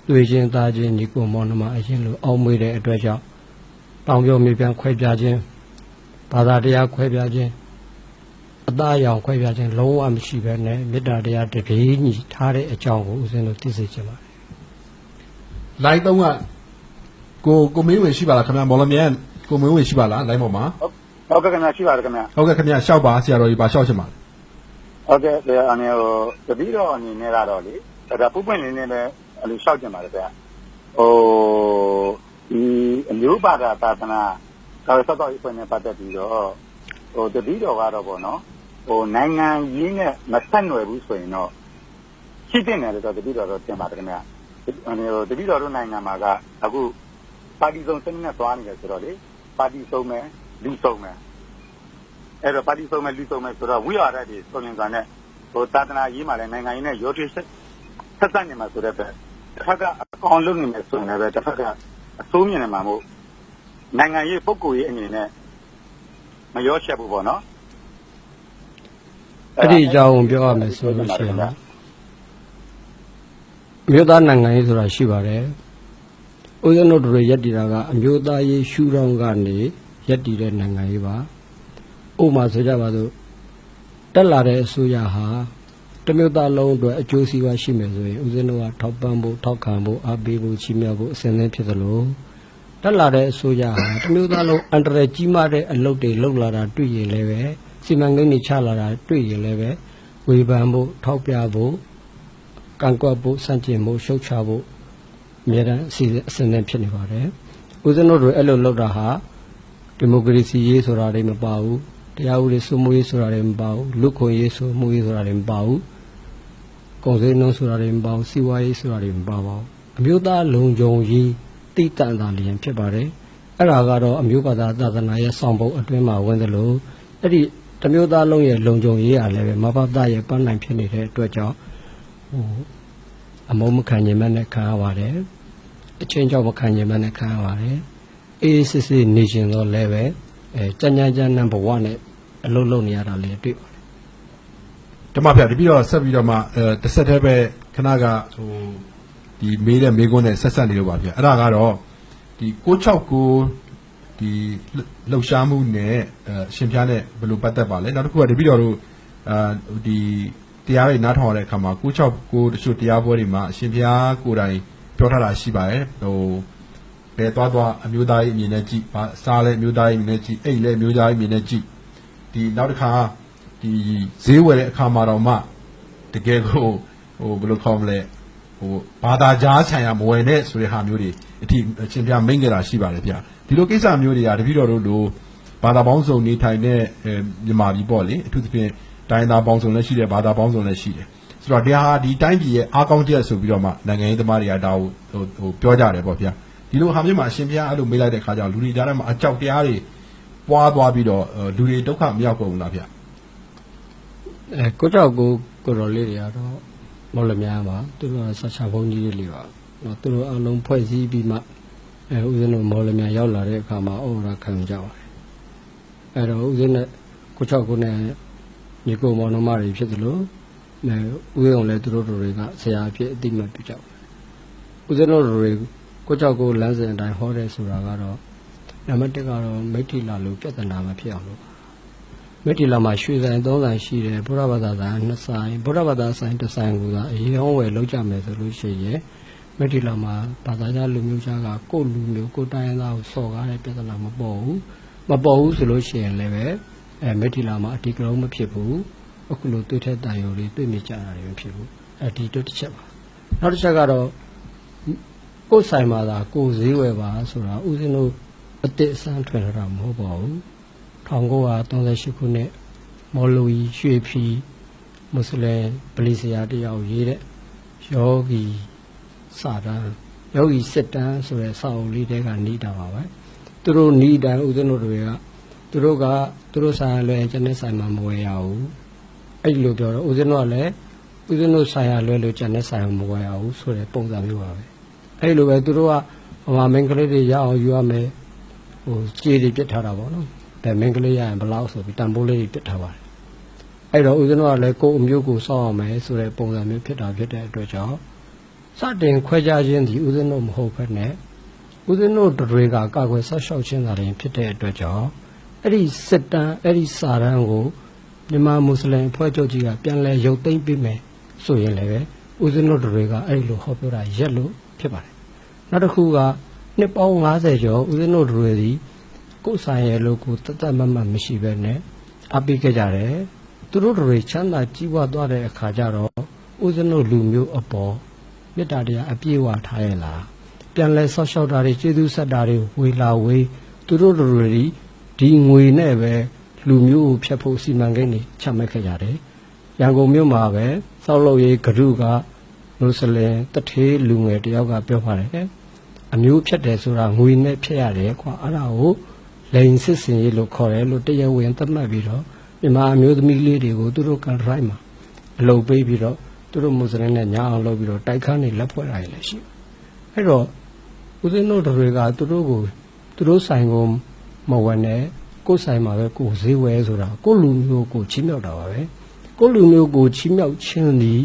တွေ့ချင်းသားချင်းညီကိုမောင်နှမအရင်လိုအောင်မွေးတဲ့အတွက်ကြောင့်တောင်ပြောမြေပြန်ခွဲပြားခြင်းဘာသာတရားခွဲပြားခြင်းအသားအရောင်ခွဲပြားခြင်းလုံးဝမရှိဘဲနဲ့မေတ္တာတရားတပြေးညီထားတဲ့အကြောင်းကိုဦးဇင်းတို့သိစေချင်ပါတယ်လိုင်း3ကကိုမင်းဝင်ရှိပါလားခင်ဗျာမော်လမြိုင်ကိုမင်းဝင်ရှိပါလားလိုင်းပေါ်မှာဟုတ်ကဲ့ခင်ဗျာရှိပါတယ်ခင်ဗျာဟုတ်ကဲ့ခင်ဗျာရှောက်ပါဆရာတော်ကြီးပါရှောက်ချင်ပါဟုတ်ကဲ့အနေဟိုတပည့်တော်အနေနဲ့ကတော့လေဒါပုပွင့်လေးနဲ့လည်းအလိုရှောက်ချင်ပါတယ်ဗျာဒီအမျိုးဘာသာသာသနာကာဝေဆောက်ရေးဖွဲ့နဲ့ပတ်သက်ပြီးတော့တပည့်တော်ကတော့ပေါ့နော်နိုင်ငံရေးနဲ့မဆက်နွယ်ဘူးဆိုရင်တော့ရှိတဲ့နယ်တော့တပည့်တော်တော့တင်ပါတယ်ခင်ဗျာတပည့်တော်တို့နိုင်ငံမှာကအခုပါတီစုံစနစ်နဲ့သွားနေတယ်ဆိုတော့လေပါတီစုံမယ်လူစုံမယ်အဲ့တော့ပါတီစုံမယ်လူစုံမယ်ဆိုတော့ဝိရဒတွေစုံလင်စွာနဲ့သာသနာရေးမှာလည်းနိုင်ငံရေးနဲ့ရောထွေးဆက်ဆက်နေမှာဆိုတဲ့ဘက်တစ်ခါကအကောင်လုံးနေမယ်ဆိုရင်လည်းတစ်ခါကအစိုးမြင်နေမှာမို့နိုင်ငံရေးပုဂ္ဂိုလ်ရေးအနေနဲ့မရောချက်ဘူးပေါ့နော်အဲ့ဒီအကြောင်းပြောရမယ်ဆိုလို့ရှိရင်မြို့သားနိုင်ငံရေးဆိုတာရှိပါတယ်ဦးဇင်းတို့တွေရက်တည်တာကအမျိုးသားရေးရှုထောင့်ကနေရက်တည်တဲ့နိုင်ငံရေးပါဥပမာဆိုကြပါစို့တက်လာတဲ့အစိုးရဟာတမျိုးသားလုံးအတွက်အကျိုးစီးပွားရှိမယ်ဆိုရင်ဦးဇင်းတို့ကထောက်ပံ့ဖို့ထောက်ခံဖို့အားပေးဖို့ချီးမြှောက်ဖို့အစဉ်အသင့်ဖြစ်သလိုတက်လာတဲ့အစိုးရဟာတမျိုးသားလုံးအန္တရာယ်ကြီးမားတဲ့အလုပ်တွေလုပ်လာတာတွေ့ရင်လည်းပဲစီမံကိန်းတွေချလာတာတွေ့ရင်လည်းပဲဝေဖန်ဖို့ထောက်ပြဖို့ကန့်ကွက်ဖို့စန့်ကျင်ဖို့ရှုတ်ချဖို့အများအားအစဉ်အသင့်ဖြစ်နေပါတယ်ဦးဇင်းတို့တွေအဲ့လိုလုပ်တာဟာဒီမိုကရေစီရေးဆိုတာတွေမပါဘူးတရားဥပဒေစိုးမိုးရေးဆိုတာတွေမပါဘူးလူခွင့်ရေးစိုးမိုးရေးဆိုတာတွေမပါဘူးကုန်စည်နှုန်းဆိုတာတွေမပါဘူးစီးပွားရေးဆိုတာတွေမပါပါဘူးအမျိုးသားလုံခြုံရေးတိတန့်တာလျင်ဖြစ်ပါတယ်အဲ့ဒါကတော့အမျိုးဘာသာသာသနာရဲ့ဆောင်ပုဒ်အတွင်းမှာဝင်သလိုအဲ့ဒီတမျိုးသားလုံးရဲ့လုံခြုံရေးအားလည်းပဲမဘာသာရဲ့ပန်းနိုင်ဖြစ်နေတဲ့အတွက်ကြောင့်အမုန်းမခံခြင်းနဲ့ခံရပါတယ်အချင်းကြောင့်မခံခြင်းနဲ့ခံရပါတယ်အေးစစ်စစ်နေရှင်တော့လည်းပဲကြမ်းကြမ်းနံဘဝနဲ့အလုံးလုံးနေရတာလည်းတွေ့ပါတယ်ဓမ္မဖျားတပြီးတော့ဆက်ပြီးတော့မှတစ်ဆက်တည်းပဲခဏကဒီမေးတဲ့မေးခွန်းနဲ့ဆက်ဆက်နေလို့ပါဗျာအဲ့ဒါကတော့ဒီ669ဒီလှုပ်ရှားမှုနဲ့ရှင်ဖျားနဲ့ဘယ်လိုပတ်သက်ပါလဲနောက်တစ်ခုကတပြီးတော့တို့ဒီတရားတွေနားထောင်ရတဲ့အခါမှာ669တချို့တရားပွဲတွေမှာရှင်ဖျားကိုယ်တိုင်ပြောထားတာရှိပါတယ်ဘယ်သွားအမျိုးသားရေးအမြင်နဲ့ကြည့်စားလဲအမျိုးသားရေးအမြင်နဲ့ကြည့်အိတ်လဲအမျိုးသားရေးအမြင်နဲ့ကြည့်ဒီနောက်တစ်ခါဒီဈေးဝယ်တဲ့အခါမှာတော့မှတကယ်ကိုဘယ်လိုခေါ်မလဲဘာသာကြားဆိုင်ရာမဝယ်နဲ့ဆိုတဲ့ဟာမျိုးတွေအထိအချင်းပြမိန်ကြတာရှိပါတယ်ဗျဒီလိုကိစ္စမျိုးတွေကတပည့်တော်တို့လိုဘာသာပေါင်းစုံနေထိုင်တဲ့မြန်မာပြည်ပေါ့လေအထူးသဖြင့်တိုင်းသားပေါင်းစုံလည်းရှိတယ်ဘာသာပေါင်းစုံလည်းရှိတယ်ဆိုတော့တရားဒီတိုင်းပြည်ရဲ့အားကောင်းချက်ဆိုပြီးတော့မှနိုင်ငံရေးသမားတွေကဒါကိုပြောကြတယ်ပေါ့ဗျဒီလိုဟာမျိုးမှာအရှင်ဘုရားအဲ့လိုမေးလိုက်တဲ့ခါကျတော့လူတွေကြားထဲမှာအကြောက်တရားတွေပွားသွားပြီးတော့လူတွေဒုက္ခမရောက်ဘူးလားဗျကိုကြောက်ကိုတော်လေးတွေကတော့မော်လမြိုင်ပါသူတို့ကဆက်ချဘုန်းကြီးတွေလေးပါနော်သူတို့အလုံးဖွဲ့စည်းပြီးမှဦးဇင်းတို့မော်လမြိုင်ရောက်လာတဲ့အခါမှာဩဝါဒခံကြပါတယ်အဲ့တော့ဦးဇင်းနဲ့ကိုကြောက်ကိုနဲ့ညီကိုမောင်နှမတွေဖြစ်သလိုဦးရုံလည်းသူတို့တွေကဆရာအဖြစ်အတိမတ်ပြကြပါတယ်ဦးဇင်းတို့တွေကိုကြောက်ကိုလမ်းစဉ်အတိုင်းဟောတယ်ဆိုတာကတော့နံပါတ်1ကတော့မိတ္ထိလာလို့ပြဿနာမဖြစ်အောင်လို့မိတ္ထိလာမှာရွှေဆိုင်3ဆိုင်ရှိတယ်ဘုရားဘာသာဆိုင်2ဆိုင်ဘုရားဘာသာဆိုင်1ဆိုင်ကအရင်ဝယ်လောက်ကြမယ်ဆိုလို့ရှိရင်မိတ္ထိလာမှာဘာသာကြားလူမျိုးခြားကကိုယ်လူမျိုးကိုတိုင်းရင်းသားကိုစော်ကားတဲ့ပြဿနာမပေါ်ဘူးဆိုလို့ရှိရင်လည်းပဲမိတ္ထိလာမှာအတိကလုံးမဖြစ်ဘူးအခုလိုတွေ့တဲ့တန်ရုံတွေတွေ့မြကြတာတွေမဖြစ်ဘူးဒီတစ်ချက်ပါနောက်တစ်ချက်ကတော့ ကိုယ်ဆိုင်မှာသာကိုယ်ဈေးဝယ်ပါဆိုတာဦးဇင်းတို့အတိအစမ်းထွင်ရတာမဟုတ်ပါဘူး1938ခုနှစ်မော်လူကြီးရွှေဖီမွတ်စလင်ပလီဆရာတယောက်ရေးတဲ့ယောဂီစာတန်းယောဂီစစ်တန်းဆိုတဲ့စာအုပ်လေးတွေကနေတာပါပဲသူတို့နီးတိုင်းဦးဇင်းတို့တွေကသူတို့ဆိုင်လွယ်ကျန်တဲ့ဆိုင်မှာမဝယ်ရဘူးအဲ့လိုပြောတော့ဦးဇင်းတို့ကလည်းဦးဇင်းတို့ဆိုင်ရလွယ်လို့ကျန်တဲ့ဆိုင်မှာမဝယ်ရဘူးဆိုတဲ့ပုံစံမျိုးပါပဲအဲ့လိုပဲသူတို့ကဗမာမင်းကလေးတွေရအောင်ယူရမယ်ဟိုကြေးတွေပြစ်ထားတာပေါ့နော်ဒါမင်းကလေးရရင်ဘယ်လောက်ဆိုပြီးတန်ဖိုးလေးတွေပြစ်ထားပါတယ်အဲ့တော့ဦးဇင်းတို့ကလည်းကိုယ်အမျိုးကိုစောင့်အောင်မယ်ဆိုတဲ့ပုံစံမျိုးဖြစ်တာဖြစ်တဲ့အတွက်ကြောင့်စတင်ခွဲခြားခြင်းဒီဦးဇင်းတို့မဟုတ်ဘဲနဲ့ဦးဇင်းတို့တွေကကာကွယ်ဆောက်ရှောက်ခြင်းသာရင်ဖြစ်တဲ့အတွက်ကြောင့်အဲ့ဒီစစ်တမ်းအဲ့ဒီစာတမ်းကိုမြန်မာမွတ်စလင်အဖွဲ့ချုပ်ကြီးကပြန်လဲရုပ်သိမ်းပေးမယ်ဆိုရင်လည်းပဲဦးဇင်းတို့တွေကအဲ့လိုဟောပြောတာရက်လို့ဖြစ်ပါတယ်နောက်တစ်ခုကနှစ်ပေါင်း90ကျော်ဦးဇင်းတို့တွေဒီကိုယ်ဆိုင်ရဲ့လို့ကိုတတ်မတ်မရှိပဲနဲ့အပိခဲ့ကြတယ်သူတို့တွေချမ်းသာကြီးပွားသွားတဲ့အခါကျတော့ဦးဇင်းတို့လူမျိုးအပေါ်မေတ္တာတရားအပြည့်အဝထားရလားပြန်လဲဆောက်ရှောက်တာတွေကျေးဇူးဆက်တာတွေဝေလာဝေးသူတို့တွေဒီငွေနဲ့ပဲလူမျိုးကိုဖျက်ဖို့စီမံကိန်းတွေချမှတ်ခဲ့ကြတယ်ရန်ကုန်မြို့မှာပဲစောက်လို့ရေးဂရုကမွတ်စလင်တထေးလူငယ်တယောက်ကပြောပါတယ်အမျိုးဖြတ်တယ်ဆိုတာငွေနဲ့ဖြတ်ရတယ်ကွာအဲ့ဒါကိုလိန်စစ်စင်ရေးလို့ခေါ်တယ်လို့တရားဝင်သတ်မှတ်ပြီးတော့မြန်မာအမျိုးသမီးလေးတွေကိုသူတို့ကန်ရိုက်မှာအလုပ်ပေးပြီးတော့သူတို့မွတ်စလင်နဲ့ညာအောင်လုပ်ပြီးတော့တိုက်ခန်းတွေလက်ဖွဲ့ရတယ်လည်းရှိအဲ့တော့ဦးဇင်းတို့တွေကသူတို့ဆိုင်ကိုမဝယ်နဲ့ကိုယ်ဆိုင်မှာပဲကိုယ်ဈေးဝယ်ဆိုတာကိုယ်လူမျိုးကိုချီးမြှောက်တာပါပဲကိုယ်လူမျိုးကိုချီးမြှောက်ခြင်းသည်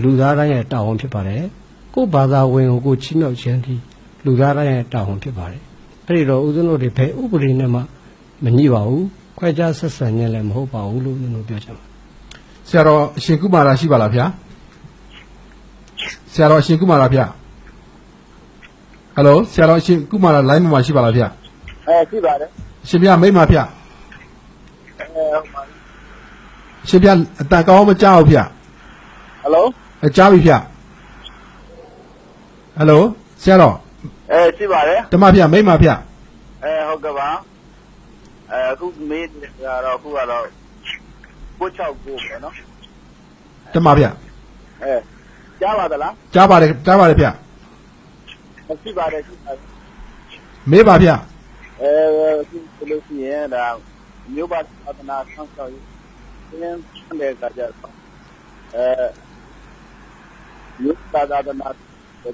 လူသားတိုင်းရဲ့တာဝန်ဖြစ်ပါတယ်ကိုယ်ဘာသာဝင်ကိုချီးမြှောက်ခြင်းသည်လူသားတိုင်းရဲ့တာဝန်ဖြစ်ပါတယ်အဲ့ဒီတော့ဦးဇင်းတို့တွေဘယ်ဥပဒေနဲ့မှမညှိပါဘူးခွဲခြားဆက်ဆံခြင်းလည်းမဟုတ်ပါဘူးလို့ဦးဇင်းတို့ပြောချင်ပါတယ်ဆရာတော်အရှင်ကုမာရရှိပါလားဗျာဆရာတော်အရှင်ကုမာရဗျာဟယ်လိုဆရာတော်အရှင်ကုမာရ line မှာရှိပါလားဗျာရှိပါတယ်ရှင်ဗျာမိမဗျာရှင်ဗျာအတန်ကောင်းမကြောက်ဗျာဟယ်လိုကြားပြီဗျာဟယ်လိုဆရာတော်ရှိပါတယ်ဓမ္မဗျာမိမဗျာဟုတ်ကဲ့ပါအခုမေးကတော့အခုကတော့669ပဲနော်ဓမ္မဗျာကြားပါသလားကြားပါတယ်ဗျာရှိပါတယ်မေးပါဗျာဆိုလို့ရှိရင်ဒါမြို့ပါသာသနာဆောင်ဆောင်ရေးသင်တဲ့ကြကြမြို့ပါသာသနာတဲ့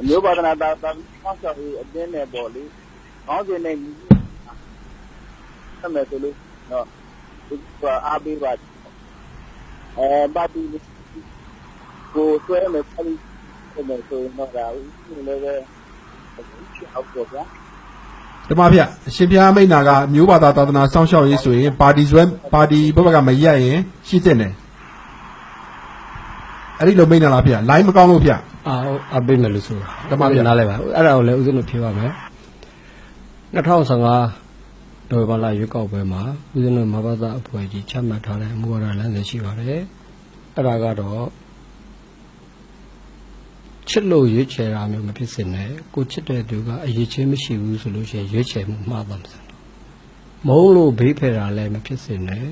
မြို့ပါသာသနာဆောင်ဆောင်ရေးအတင်းနဲ့ပေါ့လေခေါင်းစဉ်နဲ့ညီဆက်မယ်ဆိုလို့တော့ဒီကအားပေးပါပါတီကိုဆွဲမယ်ပါတီမယ်ဆိုတော့ဒါဦးလည်းပဲဟုတ်ကဲ့ဗျာဓမ္မဗျအရှင်ဘုရားမိန့်တာကမျိုးဘာသာသာသနာစောင့်ရှောက်ရေးဆိုရင်ပါတီဘက်ကမရက်ရင်ရှိတဲ့တယ်အဲ့ဒီလိုမိန့်တာလားဗျ line မကောင်းလို့ဗျအပေးမယ်လို့ဆိုတာဓမ္မဗျနားလဲပါအဲ့ဒါကိုလည်းဦးဇင်းတို့ဖြေပါမယ်2015ဒေါ်ဘာလာရွေးကောက်ပွဲမှာဦးဇင်းတို့မဘာသာအဖွဲ့ကြီးချမှတ်ထားတဲ့မူဝါဒလမ်းစဉ်ရှိပါတယ်အဲ့ဒါကတော့ချစ်လို့ရွေးချယ်တာမျိုးမဖြစ်စင်နဲ့ကိုချစ်တဲ့သူကအရေးချင်းမရှိဘူးဆိုလို့ရှိရင်ရွေးချယ်မှုမှားပါမစင်မဟုတ်လို့ဘေးဖယ်တာလည်းမဖြစ်စင်နဲ့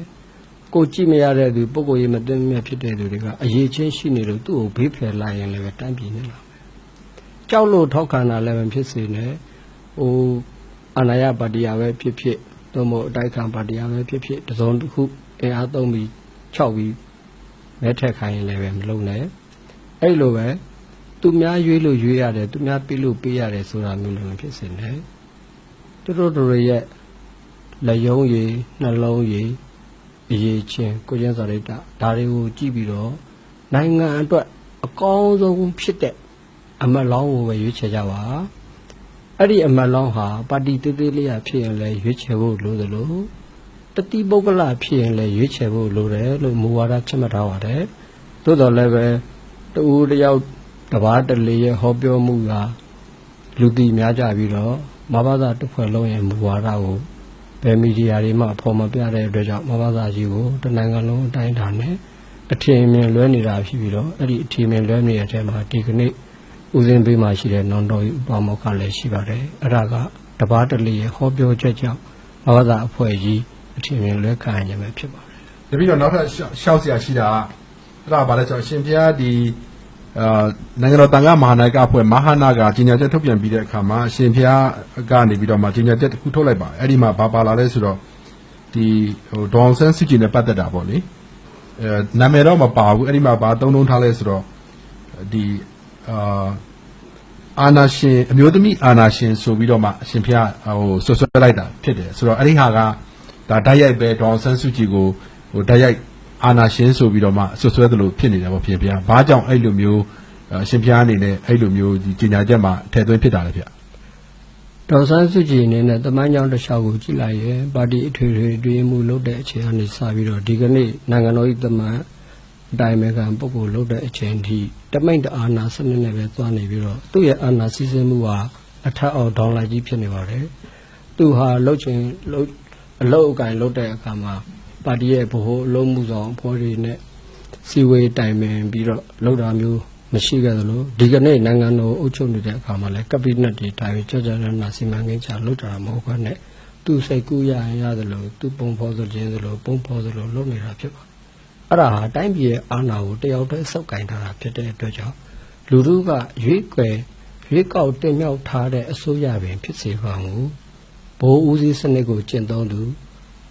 ကိုကြည့်မရတဲ့သူပုဂ္ဂိုလ်ရေးမသိမြတ်ဖြစ်တဲ့သူတွေကအရေးချင်းရှိနေလို့သူ့ကိုဘေးဖယ်လိုက်ရင်လည်းတန်းပြင်းနေလာမယ်ကြောက်လို့ထောက်ခံတာလည်းမဖြစ်စင်နဲ့အာဏာရပါတီရပဲဖြစ်ဖြစ်သို့မဟုတ်အတိုက်ခံပါတီရပဲဖြစ်ဖြစ်တစုံတစ်ခုအင်အားသုံးပြီး6ပြီးမဲထက်ခိုင်းရင်လည်းမလုပ်နဲ့အဲ့လိုပဲသူများရွေးလို့ရွေးရတယ်သူများပေးလို့ပေးရတယ်ဆိုတာမျိုးလည်းမဖြစ်စင်နဲ့သူတို့တွေရဲ့လက်ယုံရည်နှလုံးရည်အရေးချင်းကိုကျန်းစာရိတ္တဒါတွေကိုကြည့်ပြီးတော့နိုင်ငံအတွက်အကောင်းဆုံးဖြစ်တဲ့အမတ်လောင်းကိုပဲရွေးချယ်ကြပါအဲ့ဒီအမတ်လောင်းဟာပါတီသေးသေးလေးရဖြစ်ရင်လည်းရွေးချယ်ဖို့လိုသလိုတတိပုဂ္ဂလဖြစ်ရင်လည်းရွေးချယ်ဖို့လိုတယ်လို့မူဝါဒချမှတ်ထားပါတယ်သို့တော်လည်းပဲတူတယောက်တဘာတလေရဲ့ဟောပြောမှုကလူသိများကြပြီးတော့မဘာသာတစ်ဖွဲ့လုံးရဲ့မူဝါဒကိုဘယ်မီဒီယာတွေမှဖော်မပြတဲ့အတွက်ကြောင့်မဘာသာကြီးကိုတနိုင်ငံလုံးအတိုင်းအတာနဲ့အထင်အမြင်လွဲနေတာဖြစ်ပြီးတော့အဲ့ဒီအထင်အမြင်လွဲနေတဲ့အထဲမှာဒီကနေ့ ဦးစင်းပေးမှရှိတဲ့နောင်တော်ဥပမောက္ခလည်းရှိပါတယ်အဲ့ဒါကတပါးတလေဟောပြောချက်ကြောင့်ဘာသာအဖွဲ့ကြီးအထင်မြင်လွဲခံရမှာဖြစ်ပါတယ် တပည့်တော်နောက်ထပ်ရှောက်เสียရှိတာအဲ့ဒါဘာလဲဆိုတော့အရှင်ဘုရားဒီနိုင်ငံတော်တန်ခါမဟာနာယကအဖွဲ့မဟာနာကကြီးညာချက်ထုတ်ပြန်ပြီးတဲ့အခါမှာအရှင်ဘုရားကနေပြီးတော့မှကြီးညာချက်တစ်ခုထုတ်လိုက်ပါအဲ့ဒီမှာဘာပါလာလဲဆိုတော့ဒီဒေါအောင်ဆန်းစုကြည်နဲ့ပတ်သက်တာပေါ့လေနာမည်တော့မပါဘူးအဲ့ဒီမှာဘာသုံးထားလဲဆိုတော့ဒီအာနာရှင်အမျိုးသမီးအာနာရှင်ဆိုပြီးတော့မှအရှင်ဘုရားဆွဆွဲလိုက်တာဖြစ်တယ်ဆိုတော့အဲ့ဒီဟာကဒါဓာတ်ရိုက်ပဲဒေါအောင်ဆန်းစုကြည်ကိုဓာတ်ရိုက်အာနာရှင်ဆိုပြီးတော့မှဆွဆွဲသလိုဖြစ်နေတယ်ပေါ့ဖြစ်ဘုရားဘာကြောင့်အဲ့လိုမျိုးအရှင်ဘုရားအနေနဲ့အဲ့လိုမျိုးဒီကြီးညာချက်မှာထည့်သွင်းဖြစ်တာလေဗျ ဒေါ်ဆန်းစုကြည်အနေနဲ့တမန်ကြောင့်တစ်လျှောက်ကိုကြည့်လိုက်ရင်ပါတီအထွေထွေတွင်မှုလုပ်တဲ့အချိန်ကနေစပြီးတော့ဒီကနေ့နိုင်ငံတော်၏တမန်အတိုင်းအခံပုဂ္ဂိုလ်လုပ်တဲ့အချိန်ထိတမိန့်တအာဏာစနစ်နဲ့ပဲသွားနေပြီးတော့သူ့ရဲ့အာဏာစီးဆင်းမှုဟာအထက်အောက်ဒေါင်းလိုက်ကြီးဖြစ်နေပါတယ်သူဟာလှုပ်ချင်လှုပ်အလုပ်အကင်လုပ်တဲ့အခါမှာပါတီရဲ့ဗဟိုအလုံးမှုဆောင်အဖွဲ့တွေနဲ့စီဝေးတိုင်ပင်ပြီးတော့လုပ်တာမျိုးမရှိခဲ့သလိုဒီကနေ့နိုင်ငံတော်အုပ်ချုပ်နေတဲ့အခါမှာလည်းကက်ဘိနက်တွေတိုင်ပြီးကြောက်ကြနာစီမံကိန်းချလုပ်တာမဟုတ်ဘဲနဲ့သူစိတ်ကူးရရင်ရတယ်လို့သူပုံဖော်သခြင်းသလိုပုံဖော်သလိုလုပ်နေတာဖြစ်ပါတယ်အဲ့ဒါဟာတိုင်းပြည်ရဲ့အာဏာကိုတယောက်တည်းစောက်ကင်ထားတာဖြစ်တဲ့အတွက်ကြောင့်လူတို့ကရွေးကောက်တင်မြှောက်ထားတဲ့အစိုးရပင်ဖြစ်စေပါမူဘိုးဦးစီးစနစ်ကိုကျင့်သုံးသူ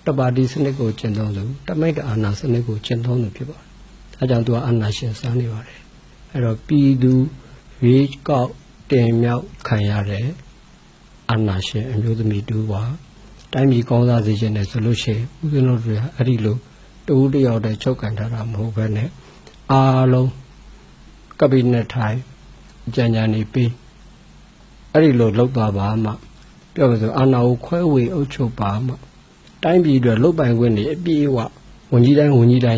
တပါတီစနစ်ကိုကျင့်သုံးသူတမိတ်အာဏာစနစ်ကိုကျင့်သုံးသူဖြစ်ပါတယ်အဲကြောင့်သူကအာဏာရှင်စမ်းနေပါတယ်အဲ့တော့ပြည်သူရွေးကောက်တင်မြှောက်ခံရတဲ့အာဏာရှင်အမျိုးသမီးတူပါတိုင်းပြည်ကောင်းစားစေခြင်းနဲ့ဆိုလို့ရှိရင်ဦးဇင်းတို့တွေကအဲ့ဒီလိုတူတယောက်တည်းချုပ်ကန်ထားတာမဟုတ်ဘဲနဲ့အားလုံးကပ်ဘိနက်ထိုင်ကြံကြံနေပြီးအဲ့ဒီလိုလောက်သွားပါမှပြောလို့ဆိုအာဏာကိုခွဲဝေအုပ်ချုပ်ပါမှတိုင်းပြည်အတွက်လုတ်ပိုင်ခွင့်တွေအပြည့်အဝဝန်ကြီးတိုင်း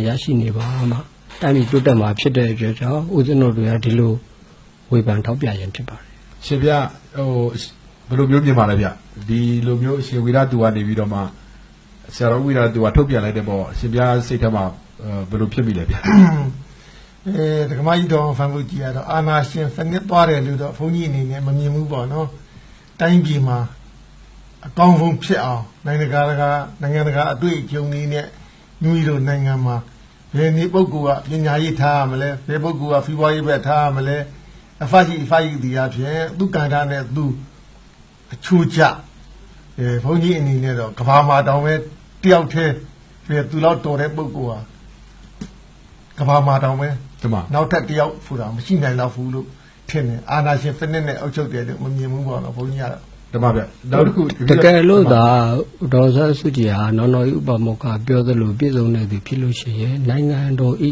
ရရှိနေပါမှတိုင်းပြည်တိုးတက်မှာဖြစ်တဲ့အတွက်ကြောင့်ဦးဇင်းတို့တွေကဒီလိုဝေဖန်ထောက်ပြရင်ဖြစ်ပါတယ်ရှင်ဗျဘယ်လိုမျိုးပြင်ပါလဲဗျဒီလိုမျိုးအရှင်ဝိရသူကနေပြီးတော့မှဆရာတော်ဝိရသူကထုတ်ပြန်လိုက်တဲ့ပေါ့ရှင်ဗျစိတ်ထဲမှာဘယ်လိုဖြစ်မိလဲဗျဒကမကြီးတော်ဖန်ဖို့ကြည့်ရတော့အာနာရှင်စနစ်သွားတယ်လို့တော့ဘုန်းကြီးအနေနဲ့မမြင်ဘူးပေါ့နော်တိုင်းပြည်မှာအကောင်းဆုံးဖြစ်အောင်နိုင်ငံတကာအတွေ့အကြုံတွေနဲ့လူကြီးတို့နိုင်ငံမှာဘယ်နည်းပုဂ္ဂိုလ်ကပညာရေးထားရမလဲဘယ်ပုဂ္ဂိုလ်ကဖိပွားရေးပဲထားရမလဲအဖရှိဒီအဖြစ်သူကံတာနဲ့သူအချိုးကျဘုန်းကြီးအနေနဲ့တော့ကဘာမှာတောင်ပဲတယောက်တည်းသူလောက်တော်တဲ့ပုဂ္ဂိုလ်ဟာကဘာမှာတောင်ပဲနောက်ထပ်တယောက်ဆိုတာမရှိနိုင်တော့ဘူးလို့ထင်တယ်အာနာရှင်စနစ်နဲ့အုပ်ချုပ်တယ်လို့မမြင်ဘူးပေါ့နော်ဘုန်းကြီးကတော့တမဗျနောက်တစ်ခုတကယ်လို့သာဒေါ်ဆန်းစုကြည်ဟာနော်နော်ဥပမောက္ခပြောသလိုပြည့်စုံနေသည်ဖြစ်လို့ရှိရင်နိုင်ငံတော်ဤ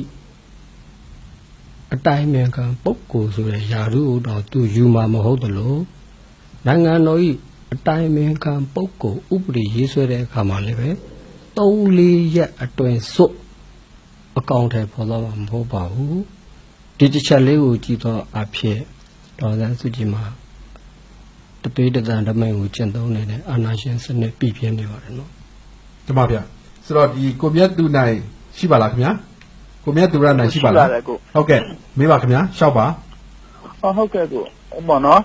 အတိုင်းအမြံကပုဂ္ဂိုလ်ဆိုတဲ့ယာရုတော်သူယူမှာမဟုတ်သလိုနိုင်ငံတော်ဤအတိုင်းအမြံကပုဂ္ဂိုလ်ဥပဒေရေးဆွဲတဲ့အခါမှာလည်းပဲ3-4ရက်အတွင်းစွတ်အကောင့်ထဲပေါ်တော့မှာမဟုတ်ပါဘူးဒီတစ်ချက်လေးကိုကြည့်တော့အဖြစ်ဒေါ်ဆန်းစုကြည်မှာတပေးတန်ဓမ္မကိုကျင့်သုံးနေတဲ့အာနာရှင်စနစ်ပြည့်ပြည့်နေပါတယ်နော်တမဗျဆိုတော့ဒီကိုမြတ်သူနိုင်ရှိပါလားခင်ဗျာကိုမြတ်သူရနိုင်ရှိပါလားဟုတ်ကဲ့မေးပါခင်ဗျာရှောက်ပါဟုတ်ကဲ့ကိုဘောနော်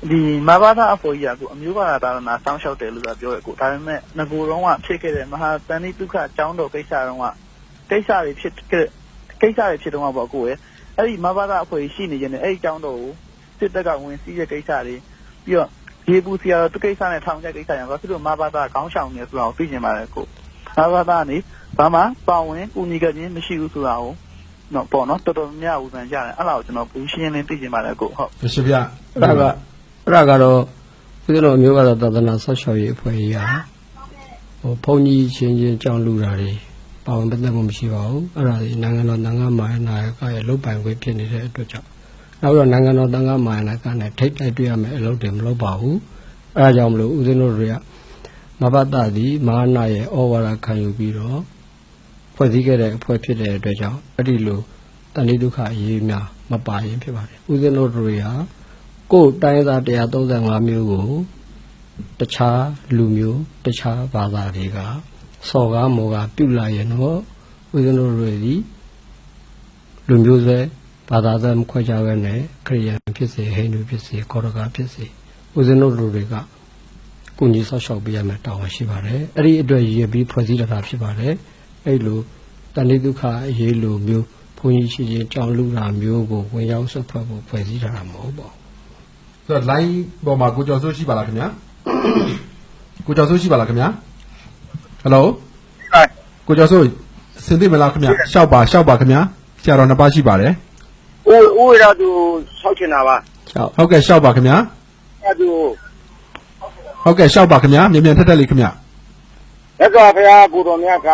ဒီမဘာသာအဖို့ကြီးကအမျိုးဘာသာသာနာစောင်းလျှောက်တယ်လို့ပြောရကိုဒါပေမဲ့ငကိုတော့ကဖြစ်ခဲ့တဲ့မဟာတန်တိဒုက္ခအကြောင်းတော်ကိစ္စတော့ကကိစ္စတွေဖြစ်တော့ပေါ့ကိုရဲ့အဲ့ဒီမဘာသာအဖို့ရှိနေခြင်းနဲ့အဲ့ဒီအကြောင်းတော်ကိုစစ်တပ်ကဝင်စီးတဲ့ကိစ္စတွေပြီးတော့ရေပူစီရတော့ကိစ္စနဲ့ထောင်ချက်ကိစ္စရဘာဖြစ်လို့မဘာသာခေါင်းဆောင်နေဆိုတာကိုသိကျင်ပါတယ်ကိုမဘာသာနေဘာမှပါဝင်ကူညီကြခြင်းမရှိဘူးဆိုတာကိုနော်ပေါ့နော်တော်တော်များဦးဆန်းကြတယ်အဲ့ဒါကိုကျွန်တော်ဘူးရှင်းလင်းသိကျင်ပါတယ်ကိုဟုတ်မရှိဗျအဲ့ဒါကတော့ဦးဇင်းတို့အမျိုးဘာသာသာသနာဆောက်ရှောက်ရေးအဖွဲ့ကြီးဟာဘုန်းကြီးချင်းကြောင်းလူတာတွေပါဝင်ပတ်သက်မှုမရှိပါဘူးအဲ့ဒါဒီနိုင်ငံတော်သံဃာ့မာယာကရဲ့လုတ်ပိုင်ခွင့်ဖြစ်နေတဲ့အတွက်ကြောင့်နောက်တော့နိုင်ငံတော်သံဃာ့မာယာကနဲ့ထိပ်တိုက်တွေ့ရမယ်အလုပ်တွေမလုပ်ပါဘူးအဲ့ဒါကြောင့်မလို့ဦးဇင်းတို့တွေကမဘတသည်မဟာနာရဲ့ဩဝါဒခံယူပြီးတော့ဖွဲ့စည်းခဲ့တဲ့အဖွဲ့ဖြစ်တဲ့အတွက်ကြောင့်အဲ့ဒီလိုတဏှိဒုက္ခအရေးများမပါရင်ဖြစ်ပါတယ်ဦးဇင်းတို့တွေဟာကိုယ်တိုင်းသား135မျိုးကိုတခြားလူမျိုးတခြားဘာသာတွေကစော်ကားမော်ကားပြုတ်လာရင်တော့ဦးဇင်းတို့တွေဒီလူမျိုးဆွဲ ဘာသာသမခွဲခြားပဲနဲ့ခရိယန်ဖြစ်စေဟိန္ဒူဖြစ်စေခေါရကဖြစ်စေဦးဇင်းတို့လူတွေကကုညီဆောက်ရှောက်ပေးရမယ်တာဝန်ရှိပါတယ်အဲ့ဒီအတွက်ရည်ပြီးဖွဲ့စည်းတာဖြစ်ပါတယ်အဲ့လိုတဏှိဒုက္ခအရေးလိုမျိုးဘုန်းကြီးရှိချင်းကြောင်းလူတာမျိုးကိုဝင်ရောက်ဆွတ်ဖက်ဖို့ဖွဲ့စည်းတာမဟုတ်ပါဘူးဆိုတော့ line ပေါ်မှာကိုကျော်စိုးရှိပါလားခင်ဗျာကိုကျော်စိုးရှိပါလားခင်ဗျာ Hello ကိုကျော်စိုးစင်သိမလားခင်ဗျာရှောက်ပါခင်ဗျာဆရာတော်နှစ်ပါးရှိပါတယ်ဥရသူဆောက်ချင်တာပါဟုတ်ကဲ့ရှောက်ပါခင်ဗျာအဲ့သူဟုတ်ကဲ့ရှောက်ပါခင်ဗျာမြန်ထက်လေးခင်ဗျာလက်တော်ဘုရားကိုတော်မြတ်က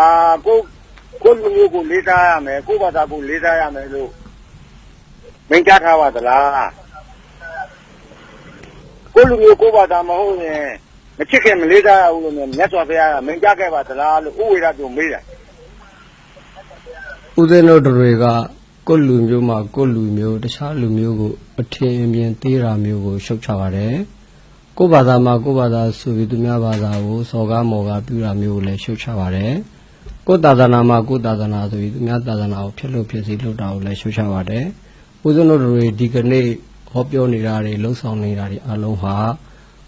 ကိုလူမျိုးကိုလေးစားရမယ်ကိုဘာသာကိုလေးစားရမယ်လို့မိန့်ကြားထားပါသလားကိုလူမျိုးကိုဘာသာမဟုတ်ရင်မချစ်ခင်မလေးစားရဘူးလို့မြတ်စွာဘုရားကမိန့်ကြားခဲ့ပါသလားလို့ဥဝေရသူမေးတယ်ဦးဇင်းတို့တွေကကိုလူမျိုးမှာကိုလူမျိုးတခြားလူမျိုးကိုအထင်အမြင်သေးတာမျိုးကိုရှုတ်ချပါတယ်ကိုဘာသာမှာကိုဘာသာဆိုပြီးသူများဘာသာကိုစော်ကားမော်ကားပြုတာမျိုးကိုလည်းရှုတ်ချပါတယ်ကိုသာသနာမှာကိုသာသနာဆိုပြီးသူများသာသနာကိုဖြစ်လို့ဖြစ်စီလုပ်တာကိုလည်းရှုတ်ချပါတယ်ဦးဇင်းတို့တွေဒီကနေ့ဟောပြောနေတာတွေလှုပ်ဆောင်နေတာတွေအလုံးဟာ